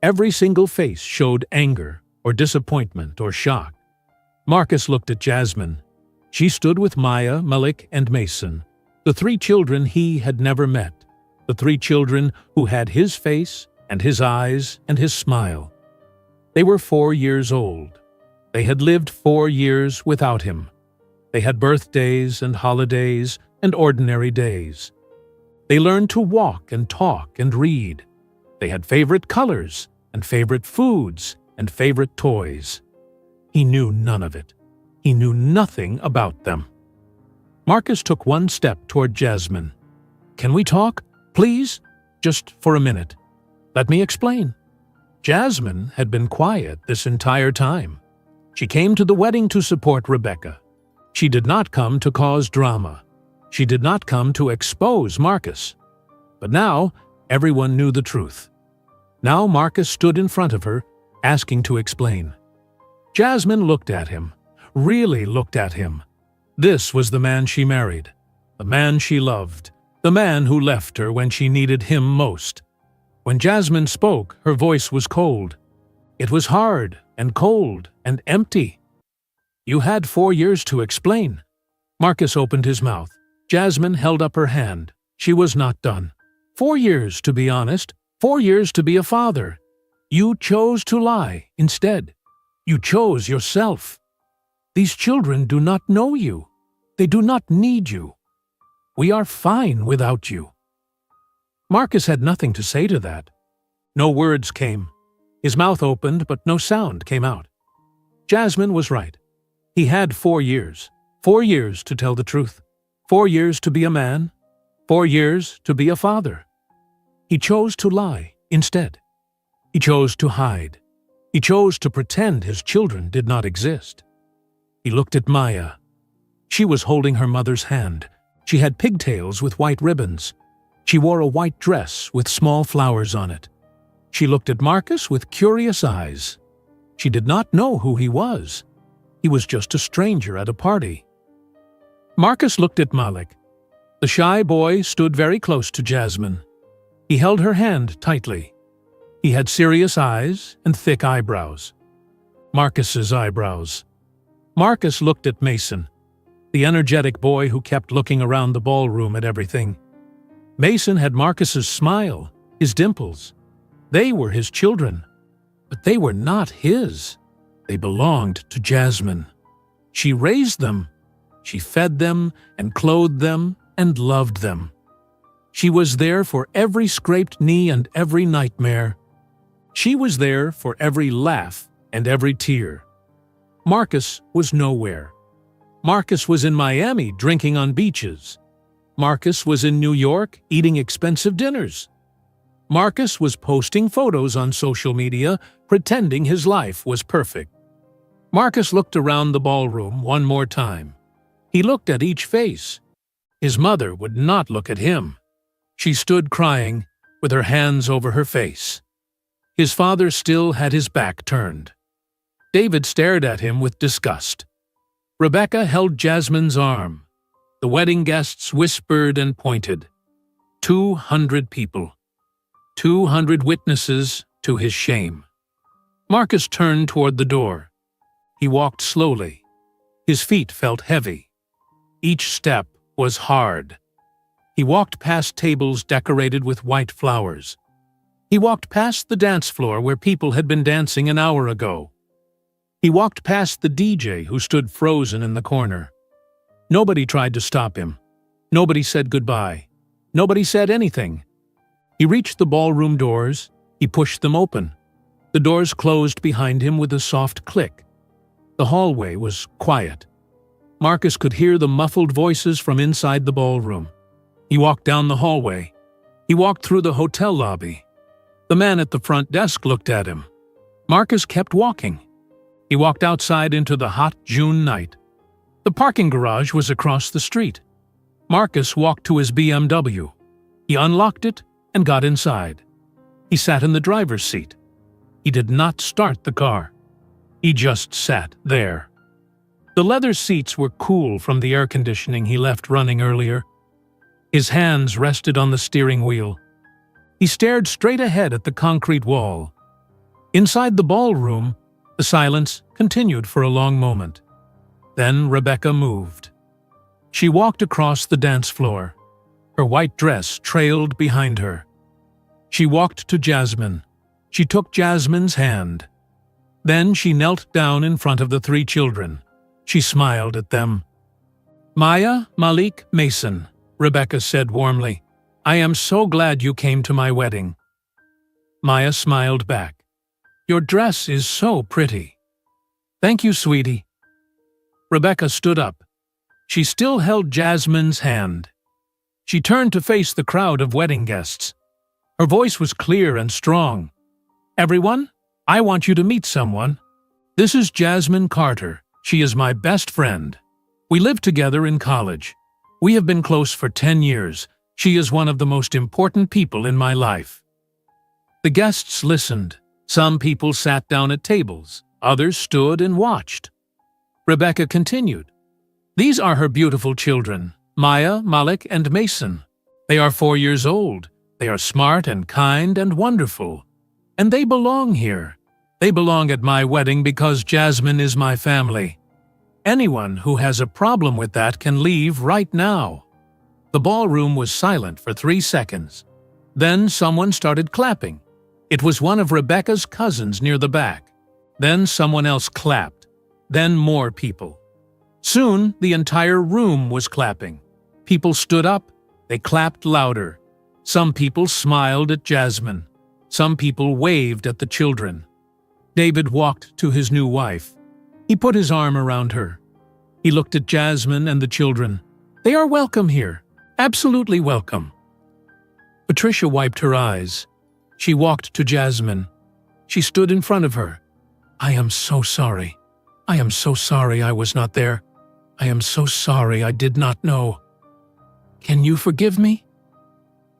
Every single face showed anger or disappointment or shock. Marcus looked at Jasmine. She stood with Maya, Malik, and Mason, the three children he had never met, the three children who had his face and his eyes and his smile. They were 4 years old. They had lived 4 years without him. They had birthdays and holidays and ordinary days. They learned to walk and talk and read. They had favorite colors and favorite foods and favorite toys. He knew none of it. He knew nothing about them. Marcus took one step toward Jasmine. "Can we talk, please? Just for a minute. Let me explain." Jasmine had been quiet this entire time. She came to the wedding to support Rebecca. She did not come to cause drama. She did not come to expose Marcus. But now, everyone knew the truth. Now Marcus stood in front of her, asking to explain. Jasmine looked at him, really looked at him. This was the man she married, the man she loved, the man who left her when she needed him most. When Jasmine spoke, her voice was cold. It was hard and cold and empty. "You had 4 years to explain." Marcus opened his mouth. Jasmine held up her hand. She was not done. 4 years, to be honest. 4 years to be a father. You chose to lie instead. You chose yourself. These children do not know you. They do not need you. We are fine without you. Marcus had nothing to say to that. No words came. His mouth opened, but no sound came out. Jasmine was right. He had 4 years. 4 years to tell the truth. 4 years to be a man. 4 years to be a father. He chose to lie instead. He chose to hide. He chose to pretend his children did not exist. He looked at Maya. She was holding her mother's hand. She had pigtails with white ribbons. She wore a white dress with small flowers on it. She looked at Marcus with curious eyes. She did not know who he was. He was just a stranger at a party. Marcus looked at Malik. The shy boy stood very close to Jasmine. He held her hand tightly. He had serious eyes and thick eyebrows. Marcus's eyebrows. Marcus looked at Mason, the energetic boy who kept looking around the ballroom at everything. Mason had Marcus's smile, his dimples. They were his children, but they were not his. They belonged to Jasmine. She raised them. She fed them and clothed them and loved them. She was there for every scraped knee and every nightmare. She was there for every laugh and every tear. Marcus was nowhere. Marcus was in Miami drinking on beaches. Marcus was in New York eating expensive dinners. Marcus was posting photos on social media, pretending his life was perfect. Marcus looked around the ballroom one more time. He looked at each face. His mother would not look at him. She stood crying, with her hands over her face. His father still had his back turned. David stared at him with disgust. Rebecca held Jasmine's arm. The wedding guests whispered and pointed. 200 people. 200 witnesses to his shame. Marcus turned toward the door. He walked slowly. His feet felt heavy. Each step was hard. He walked past tables decorated with white flowers. He walked past the dance floor where people had been dancing an hour ago. He walked past the DJ who stood frozen in the corner. Nobody tried to stop him. Nobody said goodbye. Nobody said anything. He reached the ballroom doors. He pushed them open. The doors closed behind him with a soft click. The hallway was quiet. Marcus could hear the muffled voices from inside the ballroom. He walked down the hallway. He walked through the hotel lobby. The man at the front desk looked at him. Marcus kept walking. He walked outside into the hot June night. The parking garage was across the street. Marcus walked to his BMW. He unlocked it and got inside. He sat in the driver's seat. He did not start the car. He just sat there. The leather seats were cool from the air conditioning he left running earlier. His hands rested on the steering wheel. He stared straight ahead at the concrete wall. Inside the ballroom, the silence continued for a long moment. Then Rebecca moved. She walked across the dance floor. Her white dress trailed behind her. She walked to Jasmine. She took Jasmine's hand. Then she knelt down in front of the three children. She smiled at them. "Maya, Malik, Mason," Rebecca said warmly. "I am so glad you came to my wedding." Maya smiled back. "Your dress is so pretty." "Thank you, sweetie." Rebecca stood up. She still held Jasmine's hand. She turned to face the crowd of wedding guests. Her voice was clear and strong. "Everyone, I want you to meet someone. This is Jasmine Carter. She is my best friend. We lived together in college. We have been close for 10 years. She is one of the most important people in my life." The guests listened. Some people sat down at tables. Others stood and watched. Rebecca continued. "These are her beautiful children, Maya, Malik, and Mason. They are 4 years old. They are smart and kind and wonderful. And they belong here. They belong at my wedding because Jasmine is my family. Anyone who has a problem with that can leave right now." The ballroom was silent for 3 seconds. Then someone started clapping. It was one of Rebecca's cousins near the back. Then someone else clapped. Then more people. Soon, the entire room was clapping. People stood up. They clapped louder. Some people smiled at Jasmine. Some people waved at the children. David walked to his new wife. He put his arm around her. He looked at Jasmine and the children. "They are welcome here. Absolutely welcome." Patricia wiped her eyes. She walked to Jasmine. She stood in front of her. "I am so sorry. I am so sorry I was not there. I am so sorry I did not know. Can you forgive me?"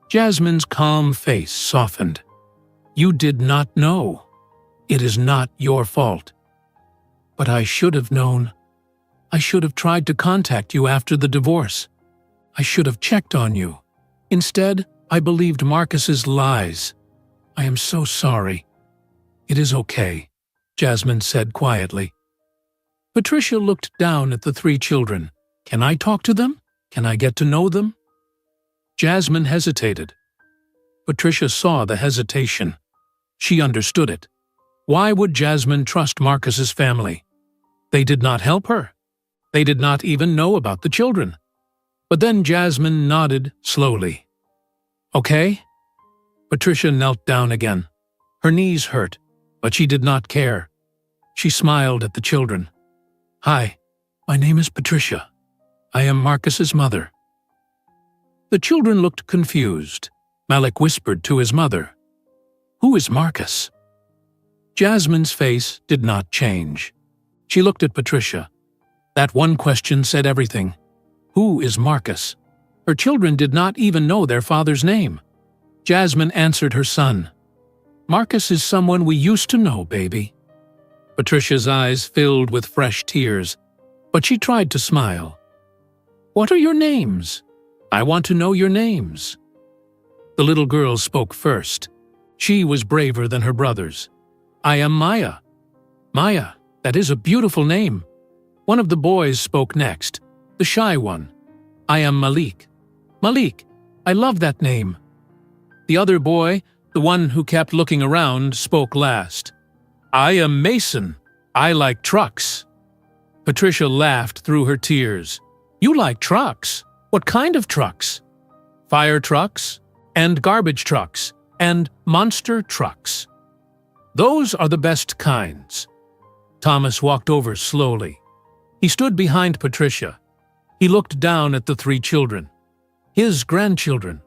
Jasmine's calm face softened. "You did not know. It is not your fault. But I should have known. I should have tried to contact you after the divorce. I should have checked on you. Instead, I believed Marcus's lies. I am so sorry." "It is okay," Jasmine said quietly. Patricia looked down at the three children. "Can I talk to them? Can I get to know them?" Jasmine hesitated. Patricia saw the hesitation. She understood it. Why would Jasmine trust Marcus's family? They did not help her. They did not even know about the children. But then Jasmine nodded slowly. "Okay?" Patricia knelt down again. Her knees hurt, but she did not care. She smiled at the children. "Hi, my name is Patricia. I am Marcus's mother." The children looked confused. Malik whispered to his mother, "Who is Marcus?" Jasmine's face did not change. She looked at Patricia. That one question said everything. Who is Marcus? Her children did not even know their father's name. Jasmine answered her son. "Marcus is someone we used to know, baby." Patricia's eyes filled with fresh tears, but she tried to smile. "What are your names? I want to know your names." The little girl spoke first. She was braver than her brothers. "I am Maya." "Maya, that is a beautiful name." One of the boys spoke next, the shy one. "I am Malik." "Malik, I love that name." The other boy, the one who kept looking around, spoke last. "I am Mason. I like trucks." Patricia laughed through her tears. "You like trucks? What kind of trucks?" "Fire trucks, and garbage trucks, and monster trucks. Those are the best kinds." Thomas walked over slowly. He stood behind Patricia. He looked down at the three children. His grandchildren.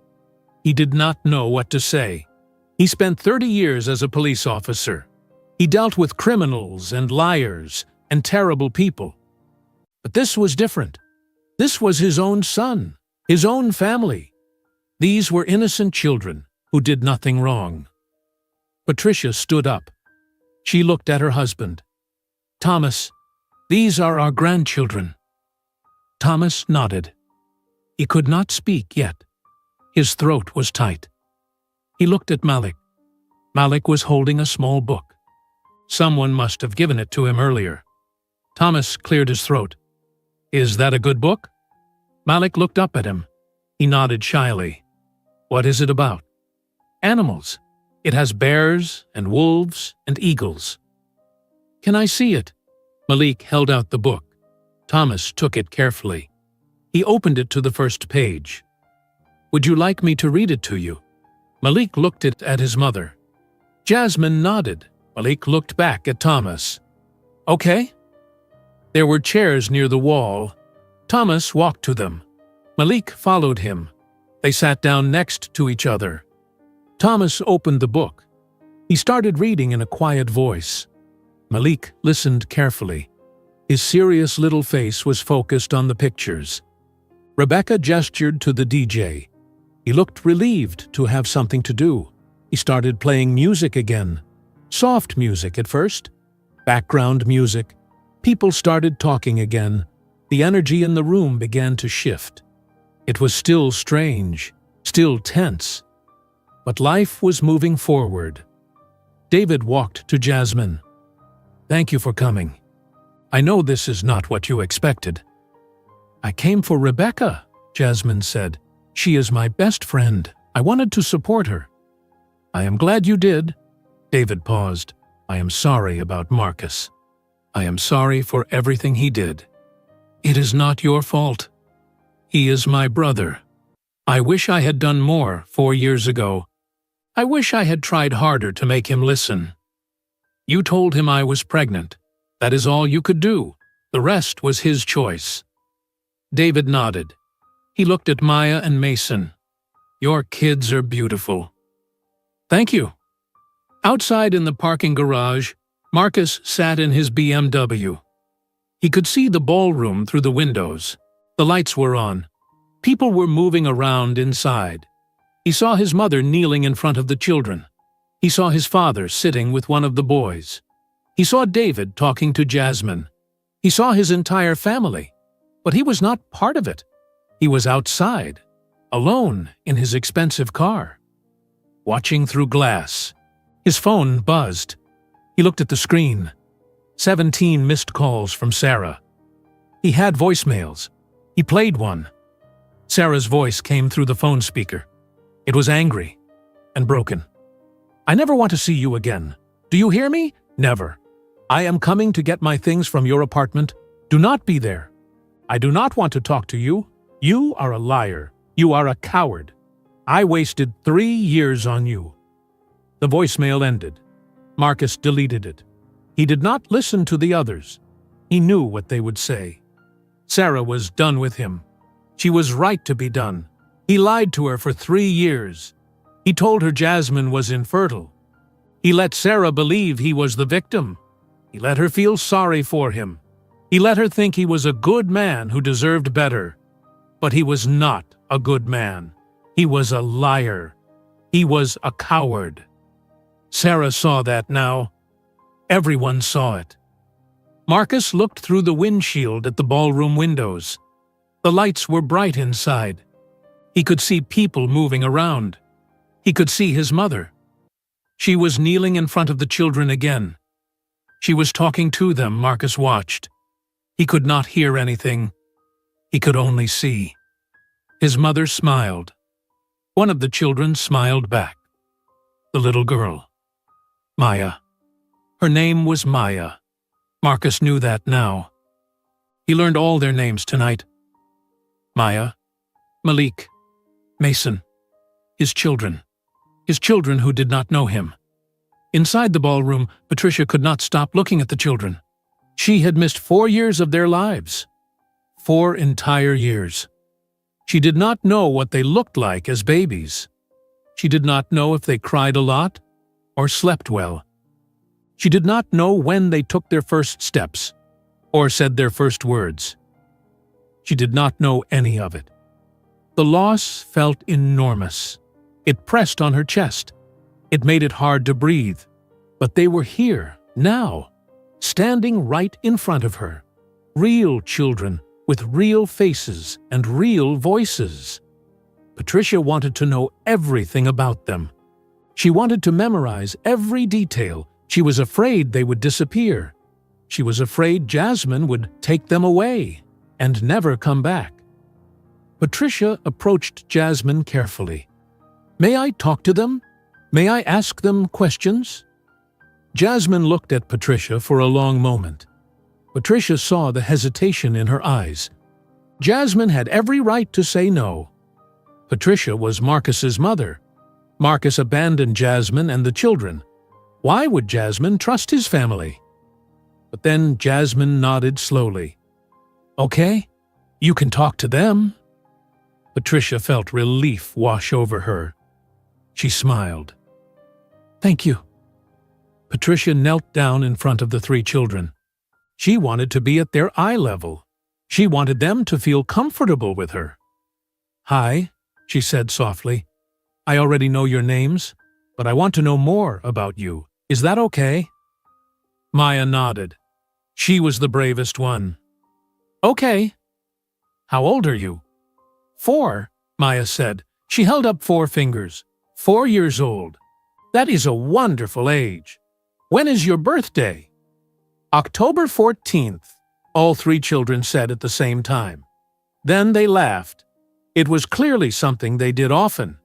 He did not know what to say. He spent 30 years as a police officer. He dealt with criminals and liars and terrible people. But this was different. This was his own son, his own family. These were innocent children who did nothing wrong. Patricia stood up. She looked at her husband. Thomas, these are our grandchildren." Thomas nodded. He could not speak yet. His throat was tight. He looked at Malik. Malik was holding a small book. Someone must have given it to him earlier. Thomas cleared his throat. "Is that a good book?" Malik looked up at him. He nodded shyly. "What is it about?" "Animals. It has bears and wolves and eagles." "Can I see it?" Malik held out the book. Thomas took it carefully. He opened it to the first page. "Would you like me to read it to you?" Malik looked at his mother. Jasmine nodded. Malik looked back at Thomas. "Okay." There were chairs near the wall. Thomas walked to them. Malik followed him. They sat down next to each other. Thomas opened the book. He started reading in a quiet voice. Malik listened carefully. His serious little face was focused on the pictures. Rebecca gestured to the DJ. He looked relieved to have something to do. He started playing music again. Soft music at first. Background music. People started talking again. The energy in the room began to shift. It was still strange, still tense. But life was moving forward. David walked to Jasmine. "Thank you for coming. I know this is not what you expected." "I came for Rebecca," Jasmine said. "She is my best friend. I wanted to support her." "I am glad you did." David paused. "I am sorry about Marcus. I am sorry for everything he did. It is not your fault. He is my brother. I wish I had done more 4 years ago. I wish I had tried harder to make him listen. You told him I was pregnant. That is all you could do. The rest was his choice." David nodded. He looked at Maya and Mason. "Your kids are beautiful." "Thank you." Outside in the parking garage, Marcus sat in his BMW. He could see the ballroom through the windows. The lights were on. People were moving around inside. He saw his mother kneeling in front of the children. He saw his father sitting with one of the boys. He saw David talking to Jasmine. He saw his entire family. But he was not part of it. He was outside, alone in his expensive car. Watching through glass. His phone buzzed. He looked at the screen. 17 missed calls from Sarah. He had voicemails. He played one. Sarah's voice came through the phone speaker. It was angry and broken. "I never want to see you again. Do you hear me? Never. I am coming to get my things from your apartment. Do not be there. I do not want to talk to you. You are a liar. You are a coward. I wasted 3 years on you." The voicemail ended. Marcus deleted it. He did not listen to the others. He knew what they would say. Sarah was done with him. She was right to be done. He lied to her for 3 years. He told her Jasmine was infertile. He let Sarah believe he was the victim. He let her feel sorry for him. He let her think he was a good man who deserved better. But he was not a good man. He was a liar. He was a coward. Sarah saw that now. Everyone saw it. Marcus looked through the windshield at the ballroom windows. The lights were bright inside. He could see people moving around. He could see his mother. She was kneeling in front of the children again. She was talking to them. Marcus watched. He could not hear anything. He could only see. His mother smiled. One of the children smiled back. The little girl. Maya. Her name was Maya. Marcus knew that now. He learned all their names tonight. Maya, Malik, Mason, his children who did not know him. Inside the ballroom, Patricia could not stop looking at the children. She had missed 4 years of their lives. 4 entire years. She did not know what they looked like as babies. She did not know if they cried a lot or slept well. She did not know when they took their first steps or said their first words. She did not know any of it. The loss felt enormous. It pressed on her chest. It made it hard to breathe. But they were here, now. standing right in front of her. Real children with real faces and real voices. Patricia wanted to know everything about them. She wanted to memorize every detail. She was afraid they would disappear. She was afraid Jasmine would take them away and never come back. Patricia approached Jasmine carefully. "May I talk to them? May I ask them questions?" Jasmine looked at Patricia for a long moment. Patricia saw the hesitation in her eyes. Jasmine had every right to say no. Patricia was Marcus's mother. Marcus abandoned Jasmine and the children. Why would Jasmine trust his family? But then Jasmine nodded slowly. "Okay, you can talk to them." Patricia felt relief wash over her. She smiled. "Thank you." Patricia knelt down in front of the three children. She wanted to be at their eye level. She wanted them to feel comfortable with her. "Hi," she said softly. "I already know your names, but I want to know more about you. Is that okay?" Maya nodded. She was the bravest one. "Okay." "How old are you?" "4," Maya said. She held up 4 fingers. 4 years old. "That is a wonderful age. When is your birthday?" "October 14th, all 3 children said at the same time. Then they laughed. It was clearly something they did often.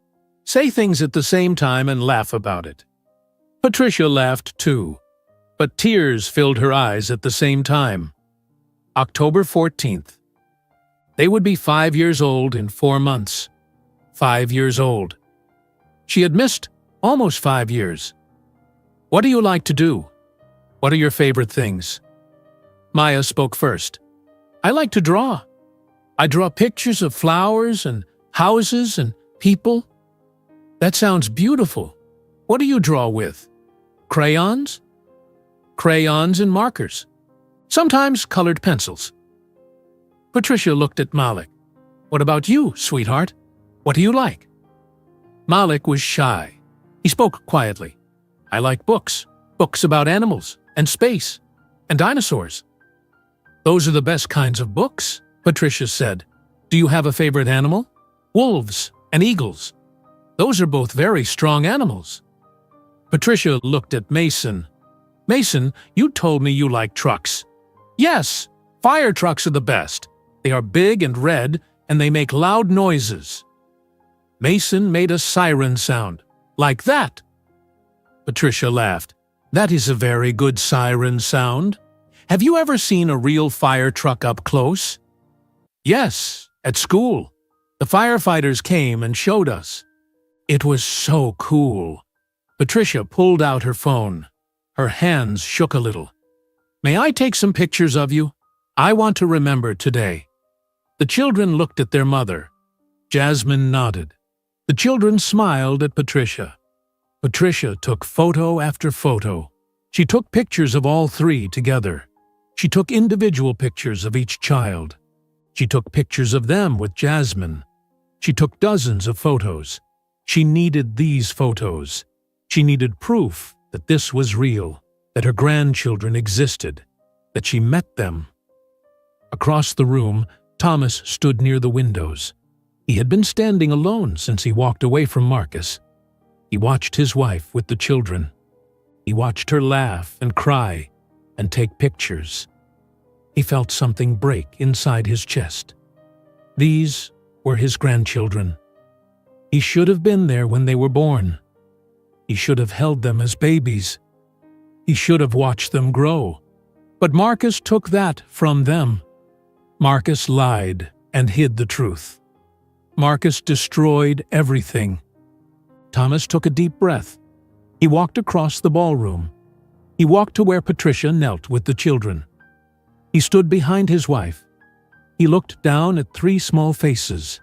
Say things at the same time and laugh about it. Patricia laughed too, but tears filled her eyes at the same time. October 14th. They would be 5 years old in 4 months. 5 years old. She had missed almost 5 years. "What do you like to do? What are your favorite things?" Maya spoke first. "I like to draw. I draw pictures of flowers and houses and people." "That sounds beautiful. What do you draw with? Crayons?" "Crayons and markers. Sometimes colored pencils." Patricia looked at Malik. "What about you, sweetheart? What do you like?" Malik was shy. He spoke quietly. "I like books. Books about animals and space and dinosaurs." "Those are the best kinds of books," Patricia said. "Do you have a favorite animal?" "Wolves and eagles. Those are both very strong animals." Patricia looked at Mason. "Mason, you told me you like trucks." "Yes, fire trucks are the best. They are big and red, and they make loud noises." Mason made a siren sound. "Like that." Patricia laughed. "That is a very good siren sound. Have you ever seen a real fire truck up close?" "Yes, at school. The firefighters came and showed us. It was so cool." Patricia pulled out her phone. Her hands shook a little. "May I take some pictures of you? I want to remember today." The children looked at their mother. Jasmine nodded. The children smiled at Patricia. Patricia took photo after photo. She took pictures of all 3 together. She took individual pictures of each child. She took pictures of them with Jasmine. She took dozens of photos. She needed these photos. She needed proof that this was real, that her grandchildren existed, that she met them. Across the room, Thomas stood near the windows. He had been standing alone since he walked away from Marcus. He watched his wife with the children. He watched her laugh and cry and take pictures. He felt something break inside his chest. These were his grandchildren. He should have been there when they were born. He should have held them as babies. He should have watched them grow. But Marcus took that from them. Marcus lied and hid the truth. Marcus destroyed everything. Thomas took a deep breath. He walked across the ballroom. He walked to where Patricia knelt with the children. He stood behind his wife. He looked down at 3 small faces.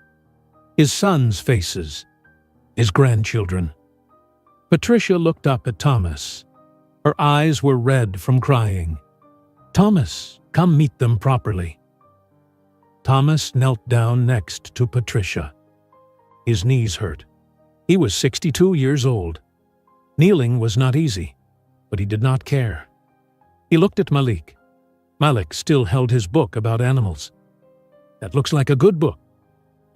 His sons' faces. His grandchildren. Patricia looked up at Thomas. Her eyes were red from crying. "Thomas, come meet them properly." Thomas knelt down next to Patricia. His knees hurt. He was 62 years old. Kneeling was not easy, but he did not care. He looked at Malik. Malik still held his book about animals. "That looks like a good book."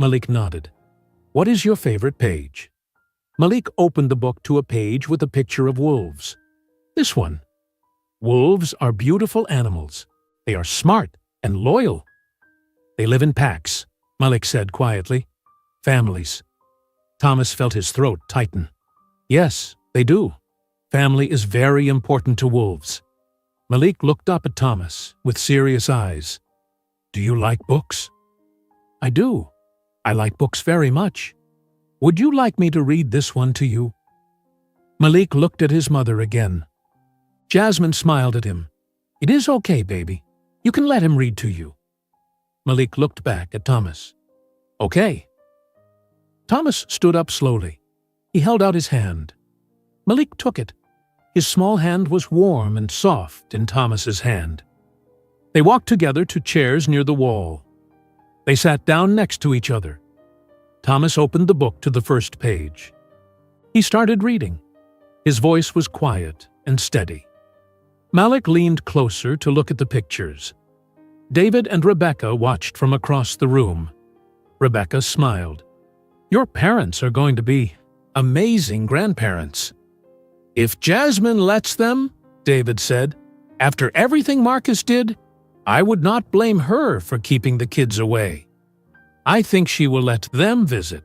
Malik nodded. "What is your favorite page?" Malik opened the book to a page with a picture of wolves. "This one. Wolves are beautiful animals. They are smart and loyal. They live in packs," Malik said quietly. "Families." Thomas felt his throat tighten. "Yes, they do. Family is very important to wolves." Malik looked up at Thomas with serious eyes. "Do you like books?" "I do. I like books very much. Would you like me to read this one to you?" Malik looked at his mother again. Jasmine smiled at him. "It is okay, baby. You can let him read to you." Malik looked back at Thomas. "Okay." Thomas stood up slowly. He held out his hand. Malik took it. His small hand was warm and soft in Thomas's hand. They walked together to chairs near the wall. They sat down next to each other. Thomas opened the book to the first page. He started reading. His voice was quiet and steady. Malik leaned closer to look at the pictures. David and Rebecca watched from across the room. Rebecca smiled. "Your parents are going to be amazing grandparents." "If Jasmine lets them," David said, "after everything Marcus did, I would not blame her for keeping the kids away. I think she will let them visit.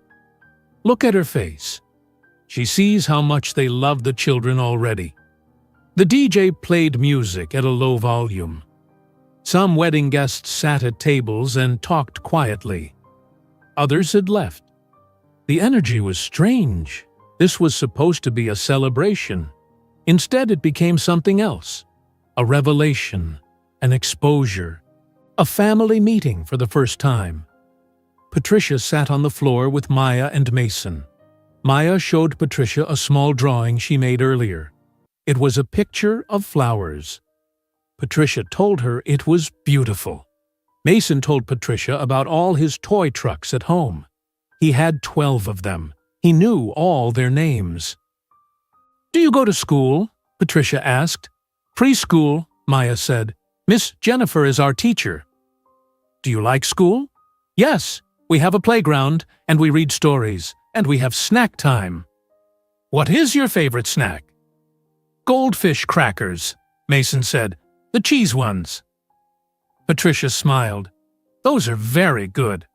Look at her face. She sees how much they love the children already." The DJ played music at a low volume. Some wedding guests sat at tables and talked quietly. Others had left. The energy was strange. This was supposed to be a celebration. Instead, it became something else. A revelation, an exposure, a family meeting for the first time. Patricia sat on the floor with Maya and Mason. Maya showed Patricia a small drawing she made earlier. It was a picture of flowers. Patricia told her it was beautiful. Mason told Patricia about all his toy trucks at home. He had 12 of them. He knew all their names. "Do you go to school?" Patricia asked. "Preschool," Maya said. "Miss Jennifer is our teacher." "Do you like school?" "Yes, we have a playground, and we read stories, and we have snack time." "What is your favorite snack?" "Goldfish crackers," Mason said. "The cheese ones." Patricia smiled. "Those are very good."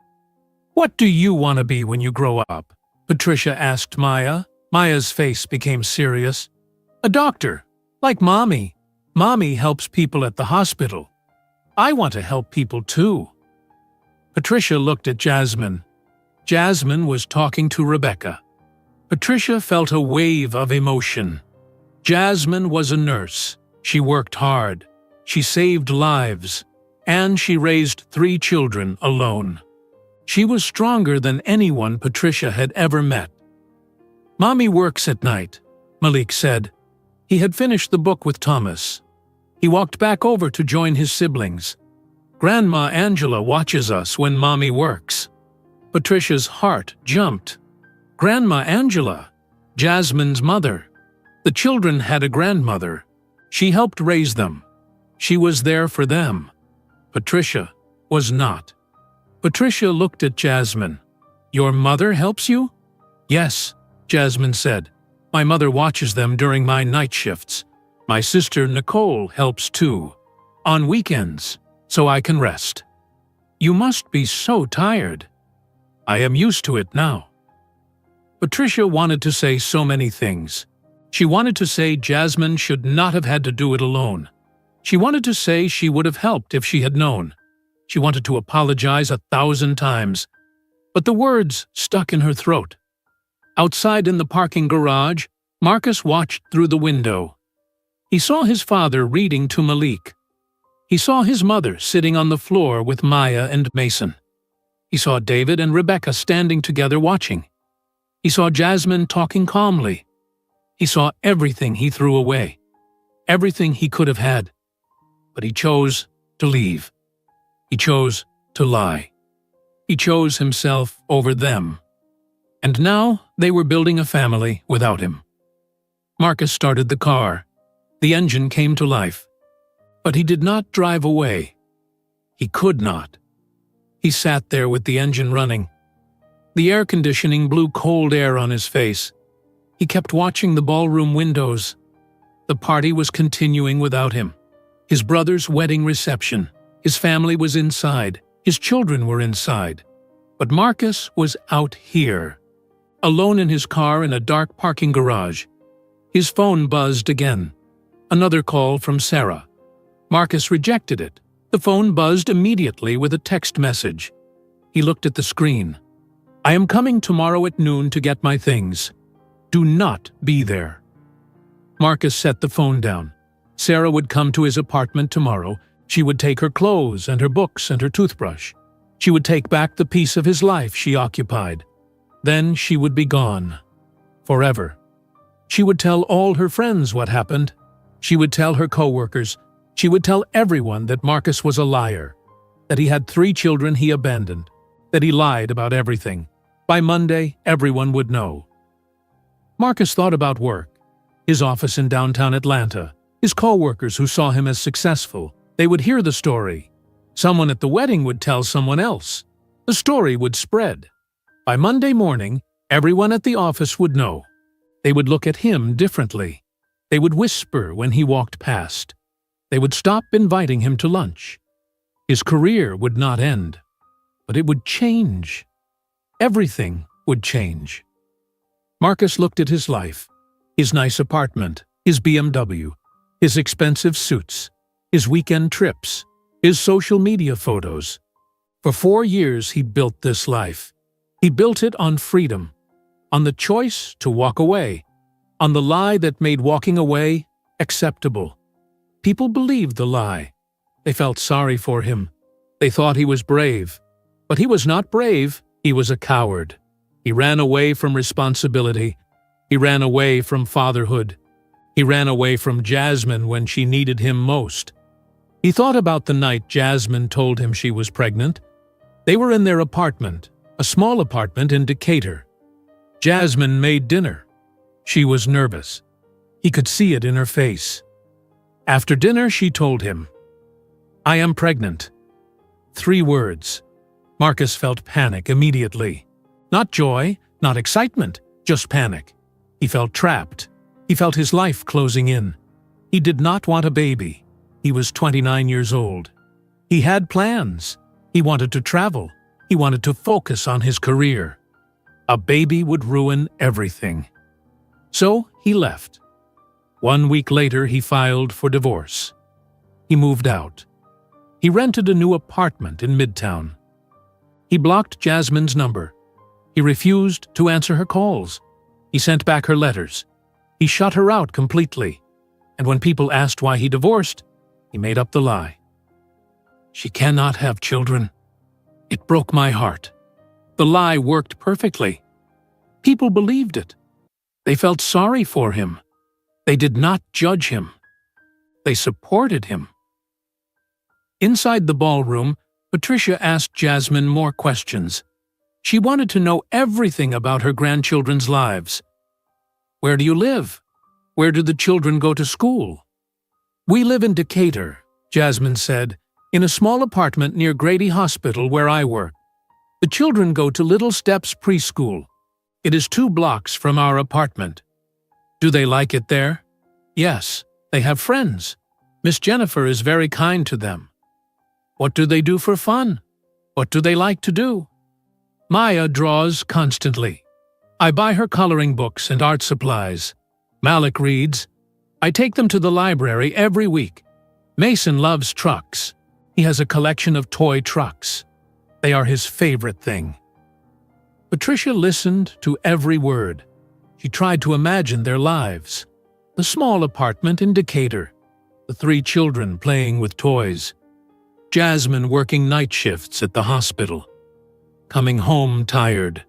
"What do you want to be when you grow up?" Patricia asked Maya. Maya's face became serious. "A doctor, like Mommy. Mommy helps people at the hospital. I want to help people too." Patricia looked at Jasmine. Jasmine was talking to Rebecca. Patricia felt a wave of emotion. Jasmine was a nurse. She worked hard. She saved lives. And she raised 3 children alone. She was stronger than anyone Patricia had ever met. "Mommy works at night," Malik said. He had finished the book with Thomas. He walked back over to join his siblings. "Grandma Angela watches us when Mommy works." Patricia's heart jumped. Grandma Angela, Jasmine's mother. The children had a grandmother. She helped raise them. She was there for them. Patricia was not. Patricia looked at Jasmine. "Your mother helps you?" "Yes," Jasmine said. "My mother watches them during my night shifts. My sister Nicole helps too. On weekends, so I can rest." "You must be so tired." "I am used to it now." Patricia wanted to say so many things. She wanted to say Jasmine should not have had to do it alone. She wanted to say she would have helped if she had known. She wanted to apologize 1,000 times. But the words stuck in her throat. Outside in the parking garage, Marcus watched through the window. He saw his father reading to Malik. He saw his mother sitting on the floor with Maya and Mason. He saw David and Rebecca standing together watching. He saw Jasmine talking calmly. He saw everything he threw away, everything he could have had. But he chose to leave. He chose to lie. He chose himself over them. And now they were building a family without him. Marcus started the car. The engine came to life. But he did not drive away. He could not. He sat there with the engine running. The air conditioning blew cold air on his face. He kept watching the ballroom windows. The party was continuing without him. His brother's wedding reception. His family was inside. His children were inside. But Marcus was out here, alone in his car in a dark parking garage. His phone buzzed again. Another call from Sarah. Marcus rejected it. The phone buzzed immediately with a text message. He looked at the screen. "I am coming tomorrow at noon to get my things. Do not be there." Marcus set the phone down. Sarah would come to his apartment tomorrow. She would take her clothes and her books and her toothbrush. She would take back the piece of his life she occupied. Then she would be gone. Forever. She would tell all her friends what happened. She would tell her co-workers. She would tell everyone that Marcus was a liar, that he had 3 children he abandoned, that he lied about everything. By Monday, everyone would know. Marcus thought about work, his office in downtown Atlanta, his co-workers who saw him as successful. They would hear the story. Someone at the wedding would tell someone else. The story would spread. By Monday morning, everyone at the office would know. They would look at him differently. They would whisper when he walked past. They would stop inviting him to lunch. His career would not end, but it would change. Everything would change. Marcus looked at his life, his nice apartment, his BMW, his expensive suits, his weekend trips, his social media photos. For 4 years he built this life. He built it on freedom, on the choice to walk away, on the lie that made walking away acceptable. People believed the lie. They felt sorry for him. They thought he was brave. But he was not brave, he was a coward. He ran away from responsibility. He ran away from fatherhood. He ran away from Jasmine when she needed him most. He thought about the night Jasmine told him she was pregnant. They were in their apartment, a small apartment in Decatur. Jasmine made dinner. She was nervous. He could see it in her face. After dinner, she told him, "I am pregnant." 3 words. Marcus felt panic immediately. Not joy, not excitement, just panic. He felt trapped. He felt his life closing in. He did not want a baby. He was 29 years old. He had plans. He wanted to travel. He wanted to focus on his career. A baby would ruin everything. So he left. 1 week later, he filed for divorce. He moved out. He rented a new apartment in Midtown. He blocked Jasmine's number. He refused to answer her calls. He sent back her letters. He shut her out completely. And when people asked why he divorced, he made up the lie. "She cannot have children." It broke my heart. The lie worked perfectly. People believed it. They felt sorry for him. They did not judge him. They supported him. Inside the ballroom, Patricia asked Jasmine more questions. She wanted to know everything about her grandchildren's lives. "Where do you live? Where do the children go to school?" "We live in Decatur," Jasmine said, "in a small apartment near Grady Hospital where I work. The children go to Little Steps Preschool. It is 2 blocks from our apartment." "Do they like it there?" "Yes, they have friends. Miss Jennifer is very kind to them." "What do they do for fun? What do they like to do?" "Maya draws constantly. I buy her coloring books and art supplies. Malik reads. I take them to the library every week. Mason loves trucks. He has a collection of toy trucks. They are his favorite thing." Patricia listened to every word. She tried to imagine their lives. The small apartment in Decatur. The 3 children playing with toys. Jasmine working night shifts at the hospital. Coming home tired.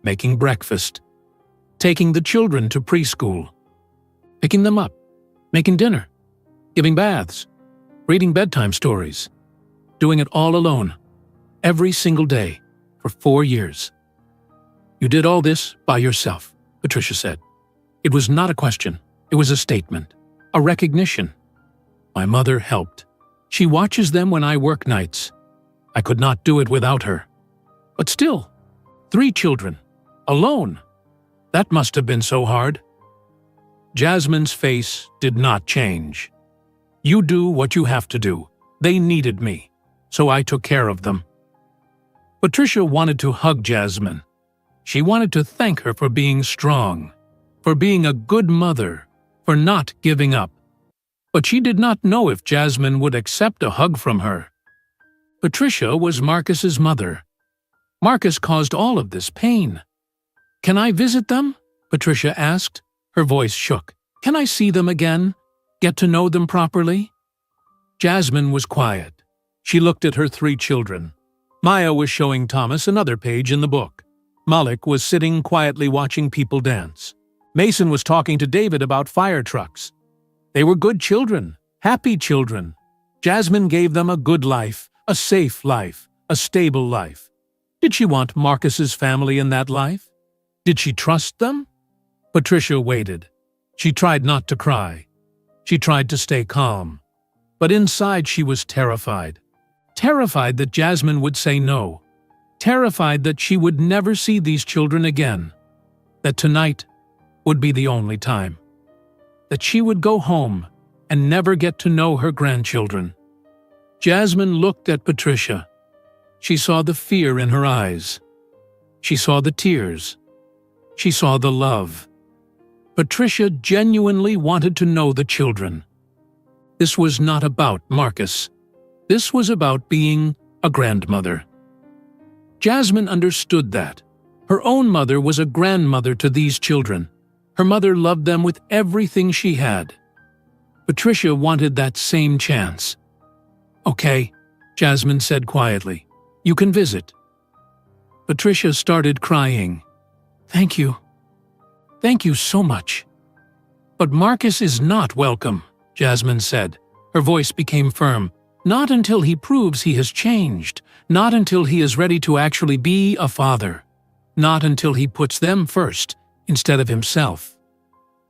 Making breakfast. Taking the children to preschool. Picking them up. Making dinner. Giving baths. Reading bedtime stories. Doing it all alone. Every single day. For 4 years. "You did all this by yourself," Patricia said. It was not a question. It was a statement. A recognition. My mother helped. She watches them when I work nights. I could not do it without her. But still, 3 children, alone. That must have been so hard. Jasmine's face did not change. You do what you have to do. They needed me, so I took care of them. Patricia wanted to hug Jasmine. She wanted to thank her for being strong, for being a good mother, for not giving up. But she did not know if Jasmine would accept a hug from her. Patricia was Marcus's mother. Marcus caused all of this pain. "Can I visit them?" Patricia asked. Her voice shook. "Can I see them again? Get to know them properly?" Jasmine was quiet. She looked at her 3 children. Maya was showing Thomas another page in the book. Malik was sitting quietly watching people dance. Mason was talking to David about fire trucks. They were good children, happy children. Jasmine gave them a good life, a safe life, a stable life. Did she want Marcus's family in that life? Did she trust them? Patricia waited. She tried not to cry. She tried to stay calm. But inside she was terrified. Terrified that Jasmine would say no. Terrified that she would never see these children again. That tonight would be the only time. That she would go home and never get to know her grandchildren. Jasmine looked at Patricia. She saw the fear in her eyes. She saw the tears. She saw the love. Patricia genuinely wanted to know the children. This was not about Marcus. This was about being a grandmother. Jasmine understood that. Her own mother was a grandmother to these children. Her mother loved them with everything she had. Patricia wanted that same chance. "Okay," Jasmine said quietly. "You can visit." Patricia started crying. "Thank you. Thank you so much." "But Marcus is not welcome," Jasmine said. Her voice became firm. "Not until he proves he has changed. Not until he is ready to actually be a father. Not until he puts them first instead of himself."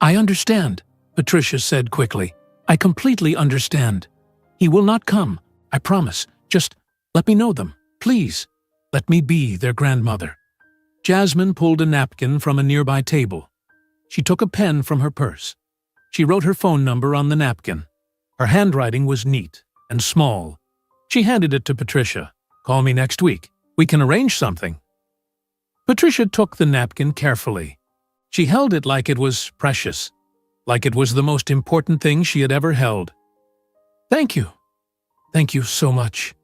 "I understand," Patricia said quickly. "I completely understand. He will not come, I promise. Just let me know them, please. Let me be their grandmother." Jasmine pulled a napkin from a nearby table. She took a pen from her purse. She wrote her phone number on the napkin. Her handwriting was neat and small. She handed it to Patricia. "Call me next week. We can arrange something." Patricia took the napkin carefully. She held it like it was precious, like it was the most important thing she had ever held. "Thank you. Thank you so much.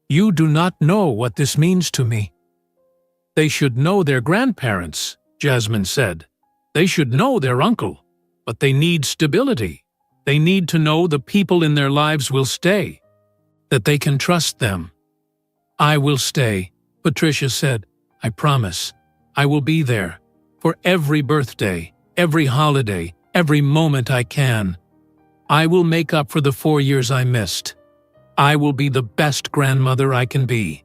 You do not know what this means to me." "They should know their grandparents," Jasmine said. "They should know their uncle. But they need stability. They need to know the people in their lives will stay, that they can trust them." "I will stay," Patricia said. "I promise. I will be there. For every birthday, every holiday, every moment I can. I will make up for the 4 years I missed. I will be the best grandmother I can be."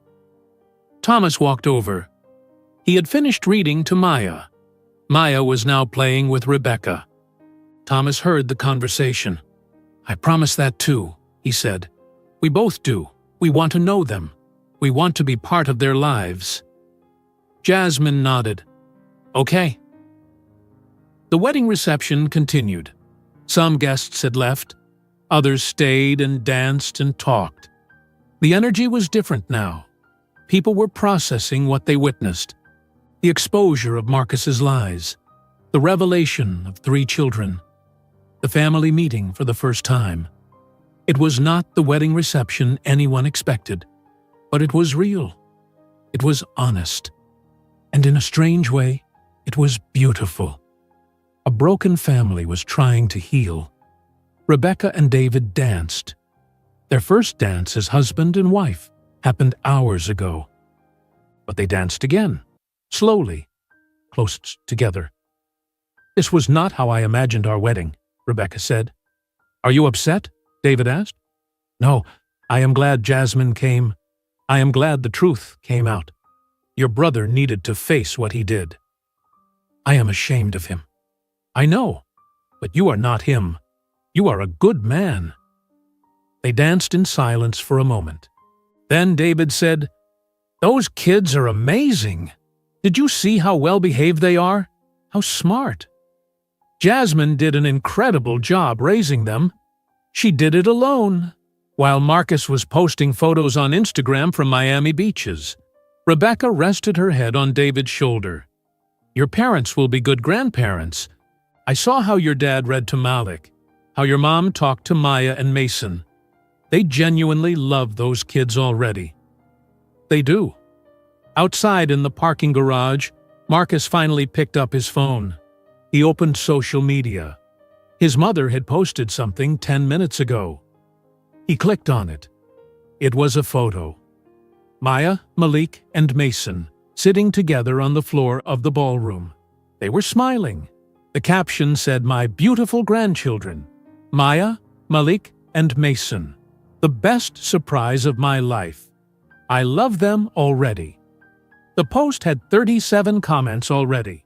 Thomas walked over. He had finished reading to Maya. Maya was now playing with Rebecca. Thomas heard the conversation. "I promise that too," he said. "We both do. We want to know them. We want to be part of their lives." Jasmine nodded. "Okay." The wedding reception continued. Some guests had left. Others stayed and danced and talked. The energy was different now. People were processing what they witnessed. The exposure of Marcus's lies. The revelation of 3 children. The family meeting for the first time. It was not the wedding reception anyone expected, but it was real. It was honest. And in a strange way, it was beautiful. A broken family was trying to heal. Rebecca and David danced. Their first dance as husband and wife happened hours ago. But they danced again, slowly, close together. "This was not how I imagined our wedding," Rebecca said. "Are you upset?" David asked. "No, I am glad Jasmine came. I am glad the truth came out. Your brother needed to face what he did. I am ashamed of him. I know, but you are not him. You are a good man." They danced in silence for a moment. Then David said, "Those kids are amazing. Did you see how well-behaved they are? How smart. Jasmine did an incredible job raising them. She did it alone." While Marcus was posting photos on Instagram from Miami beaches, Rebecca rested her head on David's shoulder. "Your parents will be good grandparents. I saw how your dad read to Malik, how your mom talked to Maya and Mason. They genuinely love those kids already." They do. Outside in the parking garage, Marcus finally picked up his phone. He opened social media. His mother had posted something 10 minutes ago. He clicked on it. It was a photo. Maya, Malik, and Mason sitting together on the floor of the ballroom. They were smiling. The caption said, "My beautiful grandchildren, Maya, Malik, and Mason. The best surprise of my life. I love them already." The post had 37 comments already.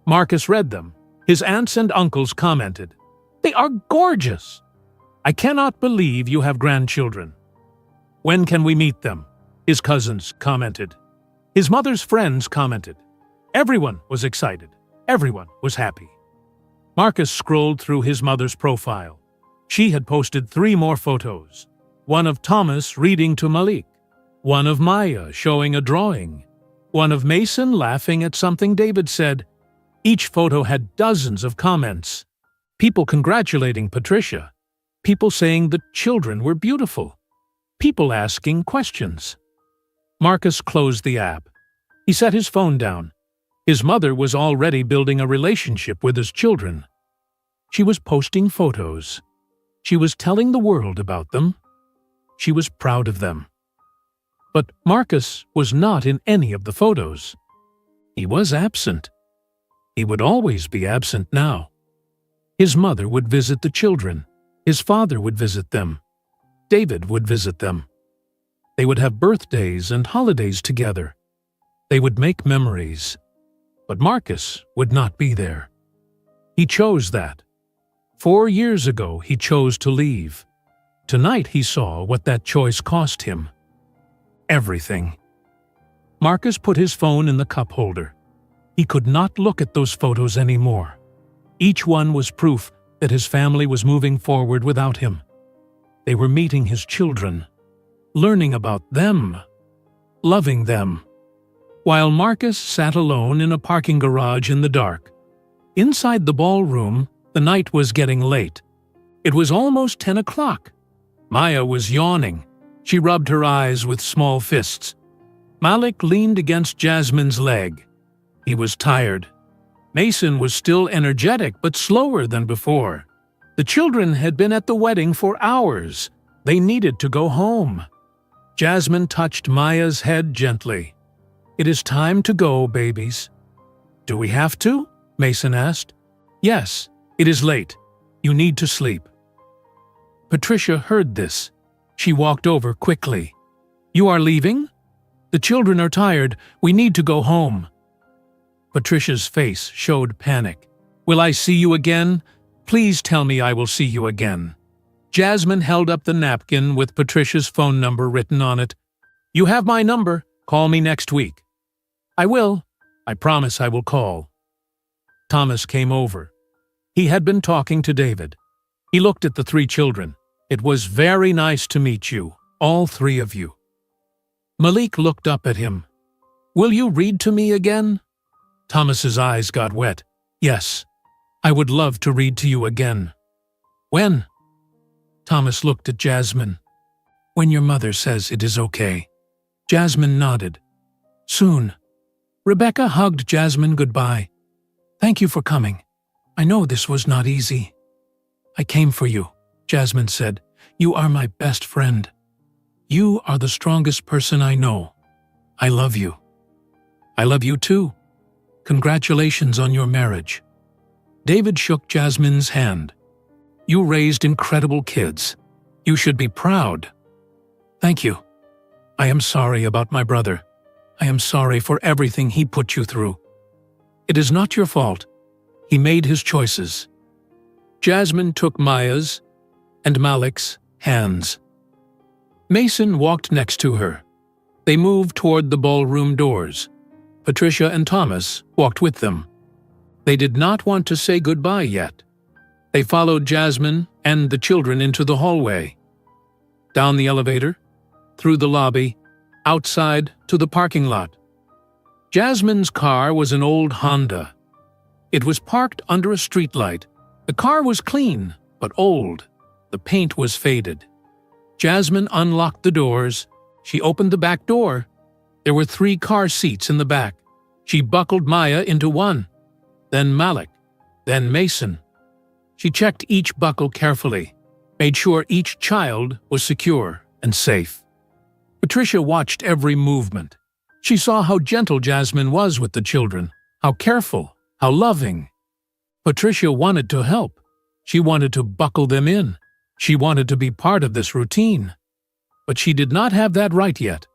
Marcus read them. His aunts and uncles commented, "They are gorgeous. I cannot believe you have grandchildren. When can we meet them?" His cousins commented. His mother's friends commented. Everyone was excited. Everyone was happy. Marcus scrolled through his mother's profile. She had posted 3 more photos. One of Thomas reading to Malik. One of Maya showing a drawing. One of Mason laughing at something David said. Each photo had dozens of comments. People congratulating Patricia. People saying the children were beautiful. People asking questions. Marcus closed the app. He set his phone down. His mother was already building a relationship with his children. She was posting photos. She was telling the world about them. She was proud of them. But Marcus was not in any of the photos. He was absent. He would always be absent now. His mother would visit the children. His father would visit them. David would visit them. They would have birthdays and holidays together. They would make memories. But Marcus would not be there. He chose that. 4 years ago, he chose to leave. Tonight he saw what that choice cost him. Everything. Marcus put his phone in the cup holder. He could not look at those photos anymore. Each one was proof that his family was moving forward without him. They were meeting his children, learning about them, loving them. While Marcus sat alone in a parking garage in the dark, inside the ballroom, the night was getting late. It was almost 10 o'clock. Maya was yawning. She rubbed her eyes with small fists. Malik leaned against Jasmine's leg. He was tired. Mason was still energetic but slower than before. The children had been at the wedding for hours. They needed to go home. Jasmine touched Maya's head gently. "It is time to go, babies." "Do we have to?" Mason asked. "Yes, it is late. You need to sleep." Patricia heard this. She walked over quickly. "You are leaving? The children are tired. We need to go home." Patricia's face showed panic. "Will I see you again? Please tell me I will see you again." Jasmine held up the napkin with Patricia's phone number written on it. "You have my number. Call me next week." "I will. I promise I will call." Thomas came over. He had been talking to David. He looked at the 3 children. "It was very nice to meet you, all 3 of you." Malik looked up at him. "Will you read to me again?" Thomas's eyes got wet. "Yes, I would love to read to you again." "When?" Thomas looked at Jasmine. "When your mother says it is okay." Jasmine nodded. "Soon." Rebecca hugged Jasmine goodbye. "Thank you for coming. I know this was not easy." "I came for you," Jasmine said. "You are my best friend. You are the strongest person I know. I love you." "I love you too. Congratulations on your marriage." David shook Jasmine's hand. "You raised incredible kids. You should be proud." "Thank you. I am sorry about my brother. I am sorry for everything he put you through. It is not your fault. He made his choices." Jasmine took Maya's and Malik's hands. Mason walked next to her. They moved toward the ballroom doors. Patricia and Thomas walked with them. They did not want to say goodbye yet. They followed Jasmine and the children into the hallway. Down the elevator, through the lobby, outside to the parking lot. Jasmine's car was an old Honda. It was parked under a streetlight. The car was clean, but old. The paint was faded. Jasmine unlocked the doors. She opened the back door. There were 3 car seats in the back. She buckled Maya into one, then Malik, then Mason. She checked each buckle carefully, made sure each child was secure and safe. Patricia watched every movement. She saw how gentle Jasmine was with the children, how careful, how loving. Patricia wanted to help. She wanted to buckle them in. She wanted to be part of this routine. But she did not have that right yet.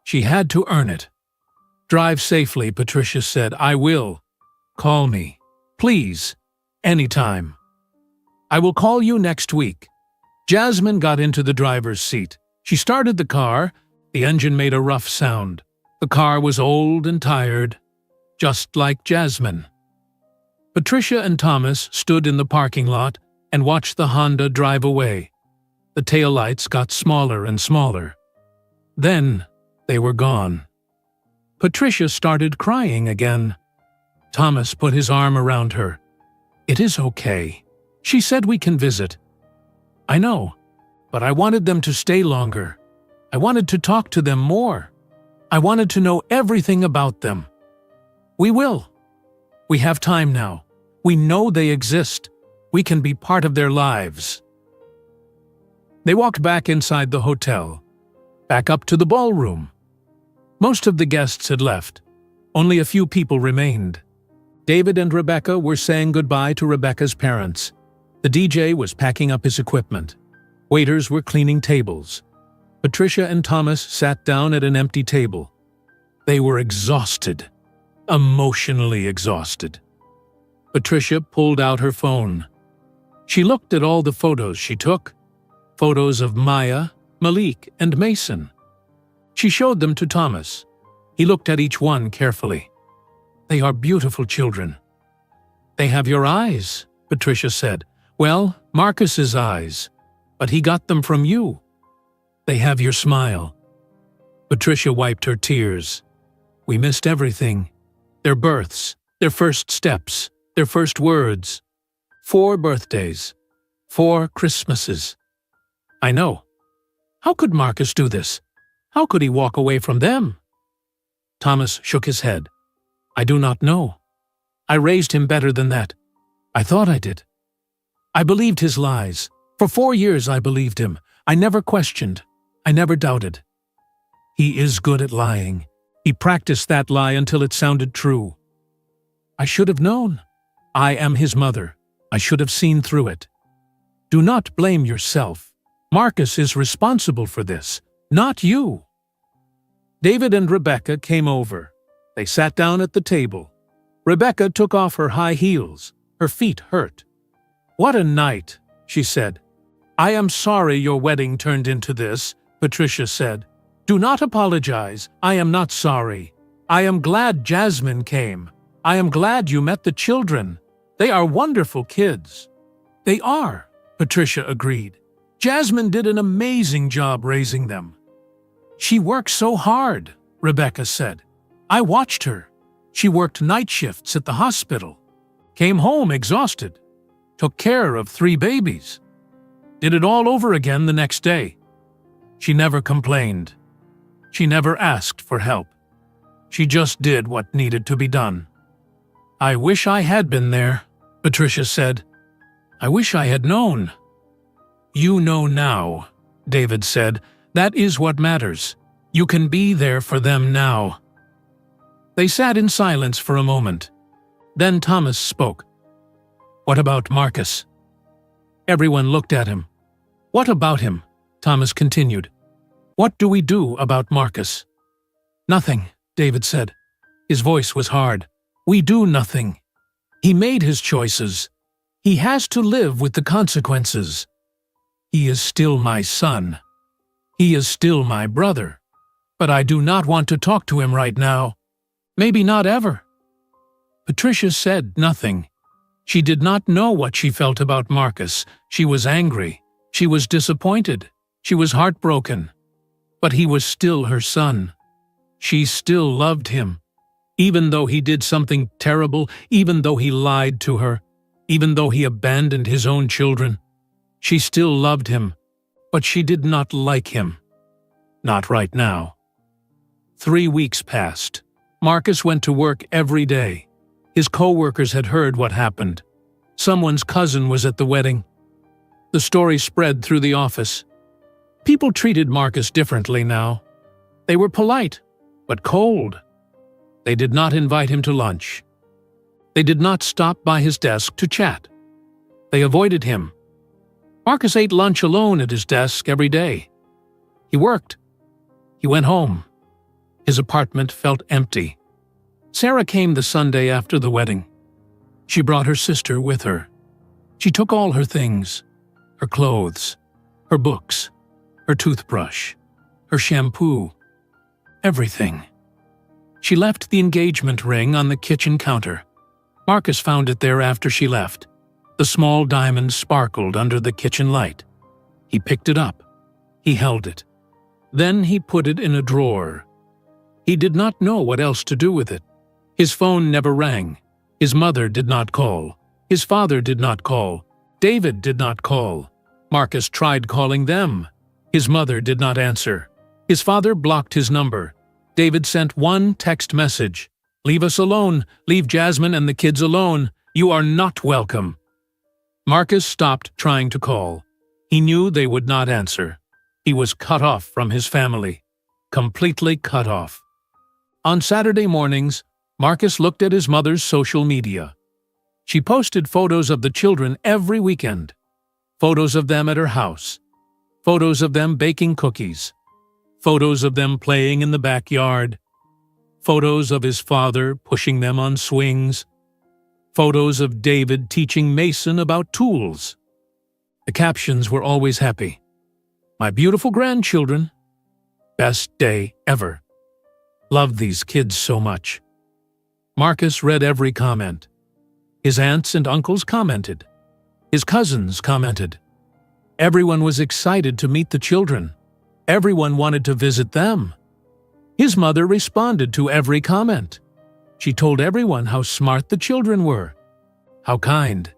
She had to earn it. "Drive safely," Patricia said. "I will. Call me. Please. Anytime. I will call you next week." Jasmine got into the driver's seat. She started the car. The engine made a rough sound. The car was old and tired, just like Jasmine. Patricia and Thomas stood in the parking lot and watched the Honda drive away. The taillights got smaller and smaller. Then they were gone. Patricia started crying again. Thomas put his arm around her. "It is okay. She said we can visit." "I know, but I wanted them to stay longer. I wanted to talk to them more. I wanted to know everything about them." "We will. We have time now. We know they exist. We can be part of their lives." They walked back inside the hotel, back up to the ballroom. Most of the guests had left. Only a few people remained. David and Rebecca were saying goodbye to Rebecca's parents. The DJ was packing up his equipment. Waiters were cleaning tables. Patricia and Thomas sat down at an empty table. They were exhausted, emotionally exhausted. Patricia pulled out her phone. She looked at all the photos she took. Photos of Maya, Malik, and Mason. She showed them to Thomas. He looked at each one carefully. "They are beautiful children." "They have your eyes," Patricia said. "Well, Marcus's eyes, but he got them from you. They have your smile." Patricia wiped her tears. "We missed everything. Their births, their first steps, their first words. 4 birthdays, 4 Christmases. I know. How could Marcus do this? How could he walk away from them?" Thomas shook his head. "I do not know. I raised him better than that. I thought I did. I believed his lies. For 4 years I believed him. I never questioned. I never doubted. He is good at lying. He practiced that lie until it sounded true. I should have known. I am his mother. I should have seen through it. Do not blame yourself. Marcus is responsible for this, not you." David and Rebecca came over. They sat down at the table. Rebecca took off her high heels. Her feet hurt. "What a night," she said. "I am sorry your wedding turned into this," Patricia said. "Do not apologize. I am not sorry. I am glad Jasmine came. I am glad you met the children. They are wonderful kids." "They are," Patricia agreed. "Jasmine did an amazing job raising them." "She worked so hard," Rebecca said. "I watched her. She worked night shifts at the hospital, came home exhausted, took care of 3 babies, did it all over again the next day. She never complained. She never asked for help. She just did what needed to be done." "I wish I had been there," Patricia said. "I wish I had known." "You know now," David said. "That is what matters. You can be there for them now." They sat in silence for a moment. Then Thomas spoke. "What about Marcus?" Everyone looked at him. "What about him?" Thomas continued. "What do we do about Marcus?" "Nothing," David said. His voice was hard. "We do nothing. He made his choices. He has to live with the consequences. He is still my son. He is still my brother, but I do not want to talk to him right now. Maybe not ever." Patricia said nothing. She did not know what she felt about Marcus. She was angry. She was disappointed. She was heartbroken. But he was still her son. She still loved him. Even though he did something terrible, even though he lied to her, even though he abandoned his own children, she still loved him. But she did not like him. Not right now. 3 weeks passed. Marcus went to work every day. His co-workers had heard what happened. Someone's cousin was at the wedding. The story spread through the office. People treated Marcus differently now. They were polite, but cold. They did not invite him to lunch. They did not stop by his desk to chat. They avoided him. Marcus ate lunch alone at his desk every day. He worked. He went home. His apartment felt empty. Sarah came the Sunday after the wedding. She brought her sister with her. She took all her things, her clothes, her books, her toothbrush, her shampoo, everything. She left the engagement ring on the kitchen counter. Marcus found it there after she left. The small diamond sparkled under the kitchen light. He picked it up. He held it. Then he put it in a drawer. He did not know what else to do with it. His phone never rang. His mother did not call. His father did not call. David did not call. Marcus tried calling them. His mother did not answer. His father blocked his number. David sent one text message. "Leave us alone. Leave Jasmine and the kids alone. You are not welcome." Marcus stopped trying to call. He knew they would not answer. He was cut off from his family. Completely cut off. On Saturday mornings, Marcus looked at his mother's social media. She posted photos of the children every weekend. Photos of them at her house. Photos of them baking cookies. Photos of them playing in the backyard. Photos of his father pushing them on swings. Photos of David teaching Mason about tools. The captions were always happy. "My beautiful grandchildren. Best day ever. Love these kids so much." Marcus read every comment. His aunts and uncles commented. His cousins commented. Everyone was excited to meet the children. Everyone wanted to visit them. His mother responded to every comment. She told everyone how smart the children were, how kind,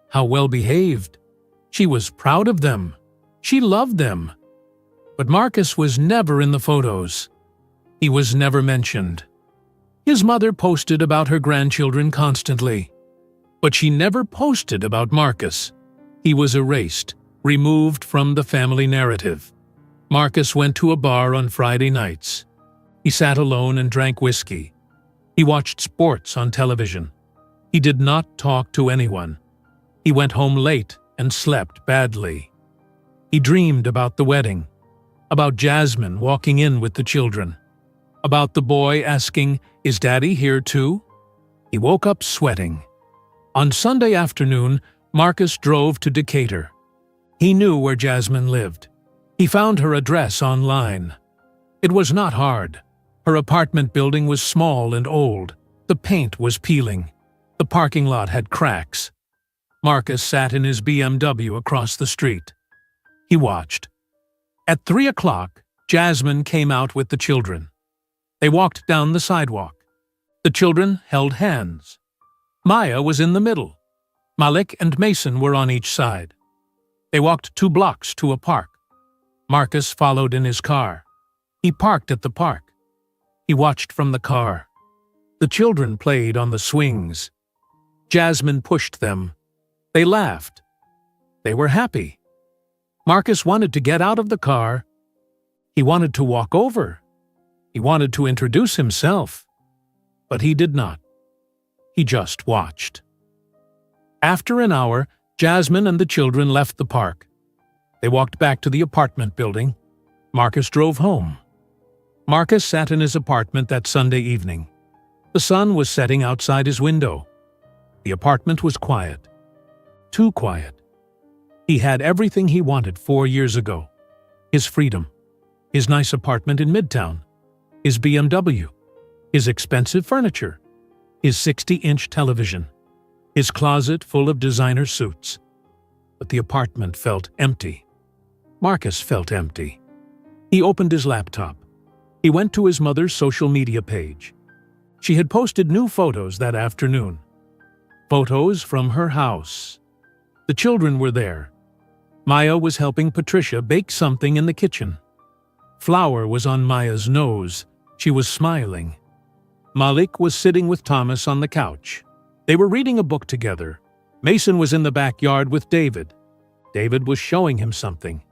how well-behaved. She was proud of them. She loved them. But Marcus was never in the photos. He was never mentioned. His mother posted about her grandchildren constantly. But she never posted about Marcus. He was erased, removed from the family narrative. Marcus went to a bar on Friday nights. He sat alone and drank whiskey. He watched sports on television. He did not talk to anyone. He went home late and slept badly. He dreamed about the wedding, about Jasmine walking in with the children, about the boy asking, "Is Daddy here too?" He woke up sweating. On Sunday afternoon, Marcus drove to Decatur. He knew where Jasmine lived. He found her address online. It was not hard. Her apartment building was small and old. The paint was peeling. The parking lot had cracks. Marcus sat in his BMW across the street. He watched. At 3 o'clock, Jasmine came out with the children. They walked down the sidewalk. The children held hands. Maya was in the middle. Malik and Mason were on each side. They walked 2 blocks to a park. Marcus followed in his car. He parked at the park. He watched from the car. The children played on the swings. Jasmine pushed them. They laughed. They were happy. Marcus wanted to get out of the car. He wanted to walk over. He wanted to introduce himself. But he did not. He just watched. After an hour, Jasmine and the children left the park. They walked back to the apartment building. Marcus drove home. Marcus sat in his apartment that Sunday evening. The sun was setting outside his window. The apartment was quiet. Too quiet. He had everything he wanted 4 years ago. His freedom. his nice apartment in Midtown, his BMW, his expensive furniture, his 60-inch television, his closet full of designer suits. But the apartment felt empty. Marcus felt empty. He opened his laptop. He went to his mother's social media page. She had posted new photos that afternoon. Photos from her house. The children were there. Maya was helping Patricia bake something in the kitchen. Flour was on Maya's nose. She was smiling. Malik was sitting with Thomas on the couch. They were reading a book together. Mason was in the backyard with David. David was showing him something.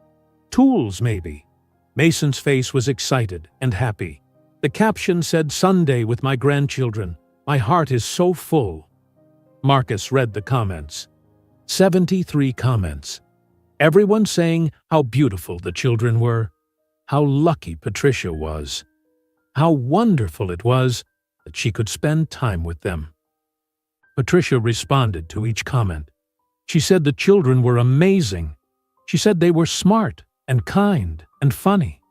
Tools, maybe. Mason's face was excited and happy. The caption said, "Sunday with my grandchildren. My heart is so full." Marcus read the comments. 73 comments. Everyone saying how beautiful the children were, how lucky Patricia was, how wonderful it was that she could spend time with them. Patricia responded to each comment. She said the children were amazing. She said they were smart and kind and funny.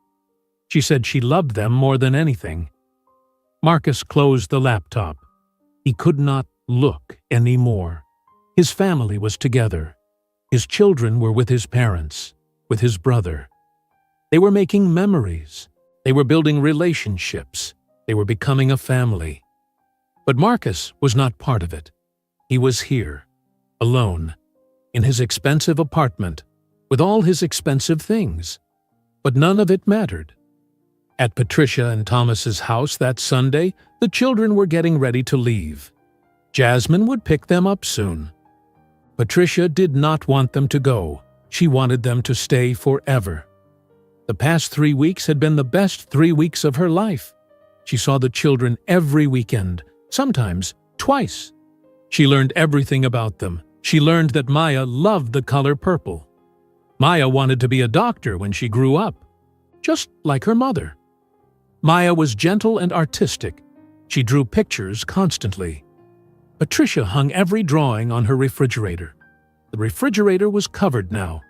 She said she loved them more than anything. Marcus closed the laptop. He could not look anymore. His family was together. His children were with his parents, with his brother. They were making memories. They were building relationships. They were becoming a family. But Marcus was not part of it. He was here, alone, in his expensive apartment, with all his expensive things. But none of it mattered. At Patricia and Thomas's house that Sunday, the children were getting ready to leave. Jasmine would pick them up soon. Patricia did not want them to go. She wanted them to stay forever. The past 3 weeks had been the best 3 weeks of her life. She saw the children every weekend, sometimes twice. She learned everything about them. She learned that Maya loved the color purple. Maya wanted to be a doctor when she grew up, just like her mother. Maya was gentle and artistic. She drew pictures constantly. Patricia hung every drawing on her refrigerator. The refrigerator was covered now.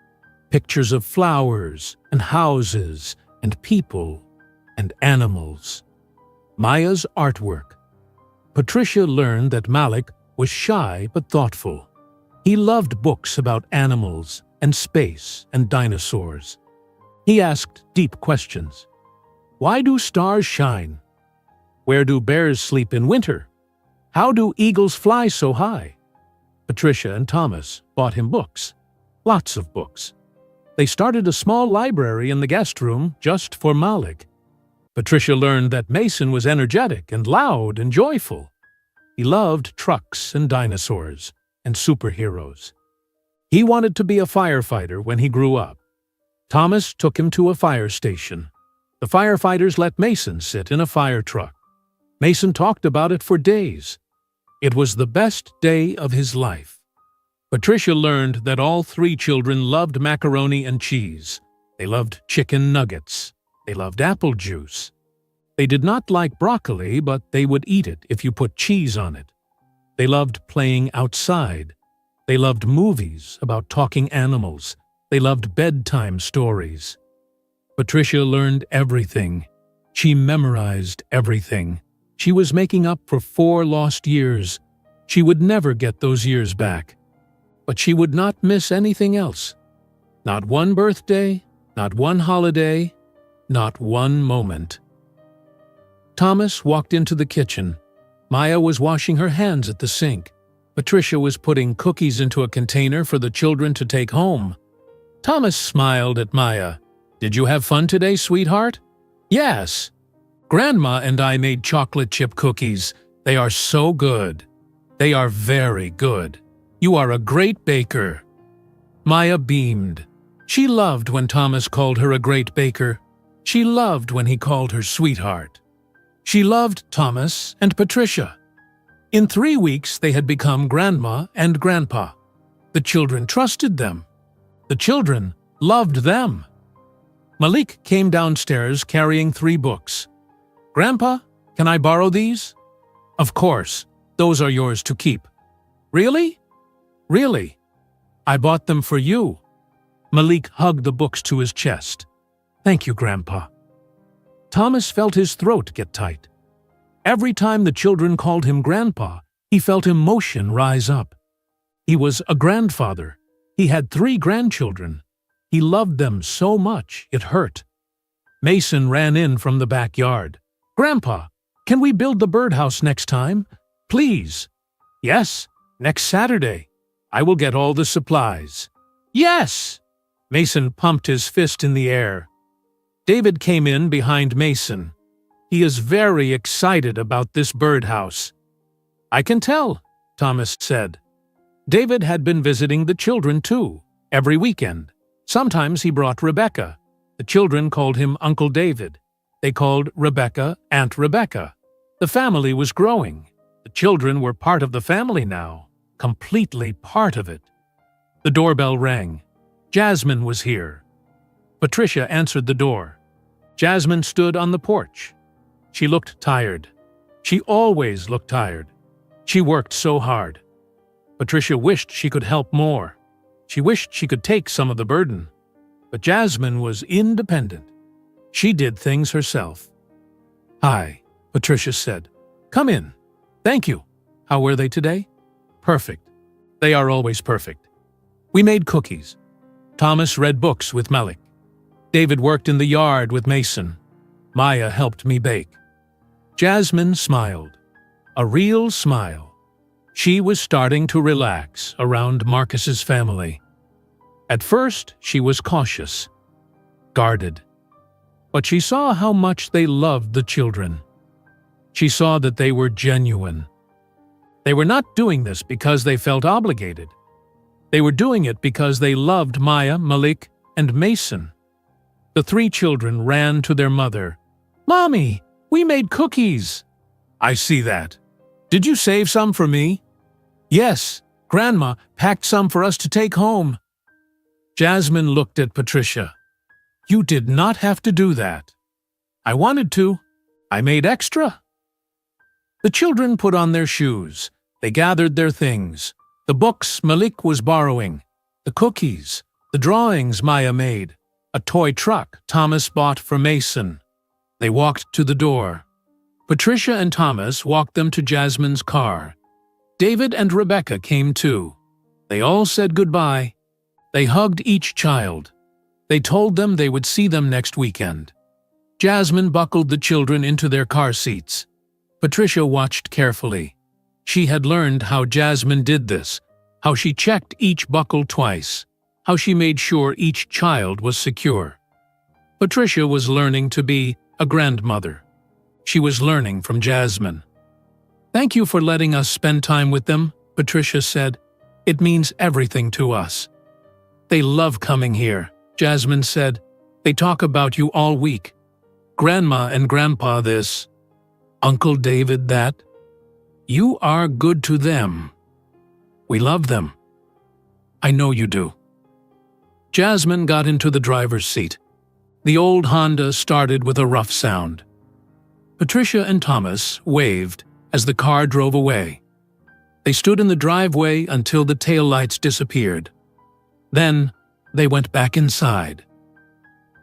Pictures of flowers and houses and people and animals. Maya's artwork. Patricia learned that Malik was shy but thoughtful. He loved books about animals and space and dinosaurs. He asked deep questions. Why do stars shine? Where do bears sleep in winter? How do eagles fly so high? Patricia and Thomas bought him books. Lots of books. They started a small library in the guest room just for Malik. Patricia learned that Mason was energetic and loud and joyful. He loved trucks and dinosaurs and superheroes. He wanted to be a firefighter when he grew up. Thomas took him to a fire station. The firefighters let Mason sit in a fire truck. Mason talked about it for days. It was the best day of his life. Patricia learned that all 3 children loved macaroni and cheese. They loved chicken nuggets. They loved apple juice. They did not like broccoli, but they would eat it if you put cheese on it. They loved playing outside. They loved movies about talking animals. They loved bedtime stories. Patricia learned everything. She memorized everything. She was making up for 4 lost years. She would never get those years back. But she would not miss anything else. Not one birthday, not one holiday, not one moment. Thomas walked into the kitchen. Maya was washing her hands at the sink. Patricia was putting cookies into a container for the children to take home. Thomas smiled at Maya. "Did you have fun today, sweetheart?" "Yes. Grandma and I made chocolate chip cookies. They are so good. They are very good. You are a great baker." Maya beamed. She loved when Thomas called her a great baker. She loved when he called her sweetheart. She loved Thomas and Patricia. In 3 weeks, they had become Grandma and Grandpa. The children trusted them. The children loved them. Malik came downstairs carrying 3 books. "Grandpa, can I borrow these?" "Of course. Those are yours to keep." "Really?" "Really. I bought them for you." Malik hugged the books to his chest. "Thank you, Grandpa. Thomas felt his throat get tight. Every time the children called him Grandpa, he felt emotion rise up. He was a grandfather. He had 3 grandchildren. He loved them so much it hurt. Mason ran in from the backyard. "Grandpa, can we build the birdhouse next time? Please." "Yes, next Saturday. I will get all the supplies." "Yes!" Mason pumped his fist in the air. David came in behind Mason. He is very excited about this birdhouse. "I can tell," Thomas said. David had been visiting the children too, every weekend. Sometimes he brought Rebecca. The children called him Uncle David. They called Rebecca Aunt Rebecca. The family was growing. The children were part of the family now, completely part of it. The doorbell rang. Jasmine was here. Patricia answered the door. Jasmine stood on the porch. She looked tired. She always looked tired. She worked so hard. Patricia wished she could help more. She wished she could take some of the burden. But Jasmine was independent. She did things herself. "Hi," Patricia said. "Come in." "Thank you. How were they today?" "Perfect. They are always perfect. We made cookies. Thomas read books with Malik. David worked in the yard with Mason. Maya helped me bake." Jasmine smiled. A real smile. She was starting to relax around Marcus's family. At first, she was cautious, guarded. But she saw how much they loved the children. She saw that they were genuine. They were not doing this because they felt obligated. They were doing it because they loved Maya, Malik, and Mason. The 3 children ran to their mother. "Mommy, we made cookies." "I see that. Did you save some for me?" "Yes, Grandma packed some for us to take home." Jasmine looked at Patricia. "You did not have to do that." "I wanted to. I made extra." The children put on their shoes. They gathered their things. The books Malik was borrowing, the cookies, the drawings Maya made, a toy truck Thomas bought for Mason. They walked to the door. Patricia and Thomas walked them to Jasmine's car. David and Rebecca came too. They all said goodbye. They hugged each child. They told them they would see them next weekend. Jasmine buckled the children into their car seats. Patricia watched carefully. She had learned how Jasmine did this, how she checked each buckle twice, how she made sure each child was secure. Patricia was learning to be a grandmother. She was learning from Jasmine. "Thank you for letting us spend time with them," Patricia said. "It means everything to us." "They love coming here," Jasmine said. "They talk about you all week. Grandma and Grandpa this, Uncle David that. You are good to them. We love them. I know you do." Jasmine got into the driver's seat. The old Honda started with a rough sound. Patricia and Thomas waved as the car drove away. They stood in the driveway until the taillights disappeared. Then they went back inside.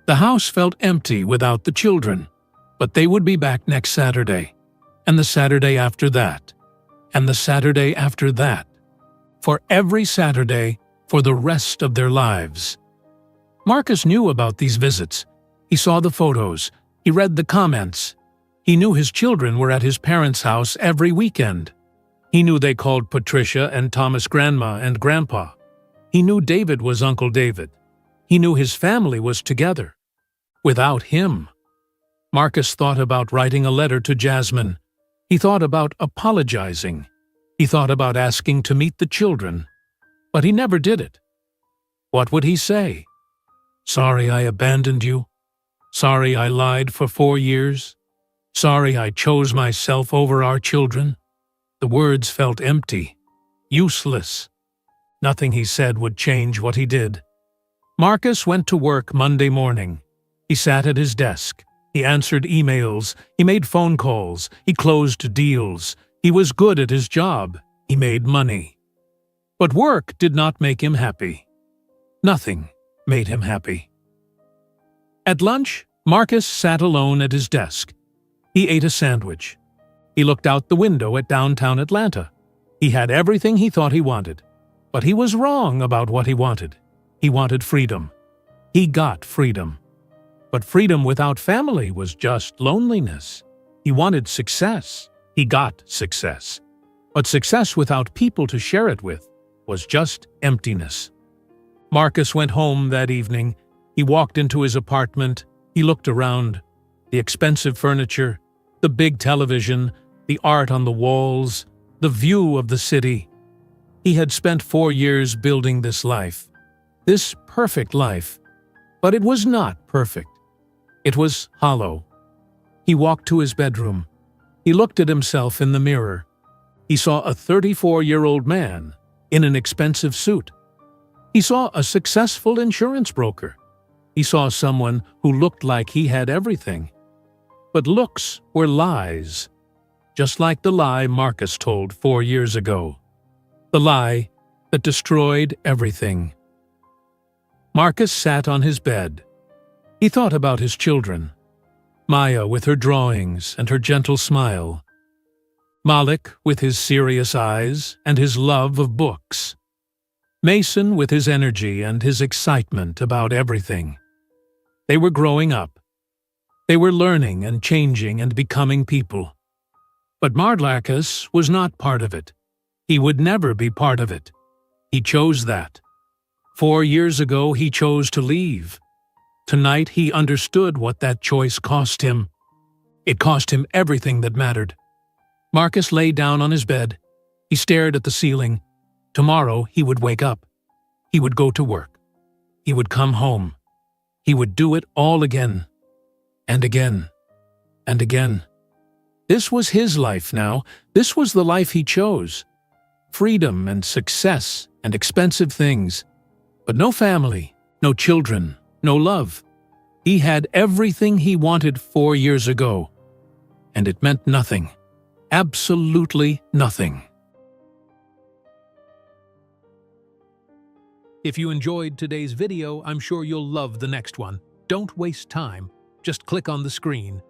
The house felt empty without the children, but they would be back next Saturday, and the Saturday after that, and the Saturday after that, for every Saturday for the rest of their lives. Marcus knew about these visits. He saw the photos. He read the comments. He knew his children were at his parents' house every weekend. He knew they called Patricia and Thomas Grandma and Grandpa. He knew David was Uncle David. He knew his family was together. Without him. Marcus thought about writing a letter to Jasmine. He thought about apologizing. He thought about asking to meet the children. But he never did it. What would he say? "Sorry I abandoned you. Sorry I lied for 4 years. Sorry I chose myself over our children." The words felt empty, useless. Nothing he said would change what he did. Marcus went to work Monday morning. He sat at his desk. He answered emails. He made phone calls. He closed deals. He was good at his job. He made money. But work did not make him happy. Nothing made him happy. At lunch, Marcus sat alone at his desk. He ate a sandwich. He looked out the window at downtown Atlanta. He had everything he thought he wanted. But he was wrong about what he wanted. He wanted freedom. He got freedom. But freedom without family was just loneliness. He wanted success. He got success. But success without people to share it with was just emptiness. Marcus went home that evening. He walked into his apartment. He looked around. The expensive furniture, the big television, the art on the walls, the view of the city. He had spent 4 years building this life, this perfect life. But it was not perfect. It was hollow. He walked to his bedroom. He looked at himself in the mirror. He saw a 34-year-old man in an expensive suit. He saw a successful insurance broker. He saw someone who looked like he had everything. But looks were lies, just like the lie Marcus told 4 years ago. The lie that destroyed everything. Marcus sat on his bed. He thought about his children. Maya with her drawings and her gentle smile. Malik with his serious eyes and his love of books. Mason with his energy and his excitement about everything. They were growing up. They were learning and changing and becoming people. But Marcus was not part of it. He would never be part of it. He chose that. 4 years ago, he chose to leave. Tonight, he understood what that choice cost him. It cost him everything that mattered. Marcus lay down on his bed. He stared at the ceiling. Tomorrow, he would wake up. He would go to work. He would come home. He would do it all again. And again. And again. This was his life now. This was the life he chose. Freedom and success and expensive things. But no family, no children, no love. He had everything he wanted 4 years ago. And it meant nothing. Absolutely nothing. If you enjoyed today's video, I'm sure you'll love the next one. Don't waste time. Just click on the screen.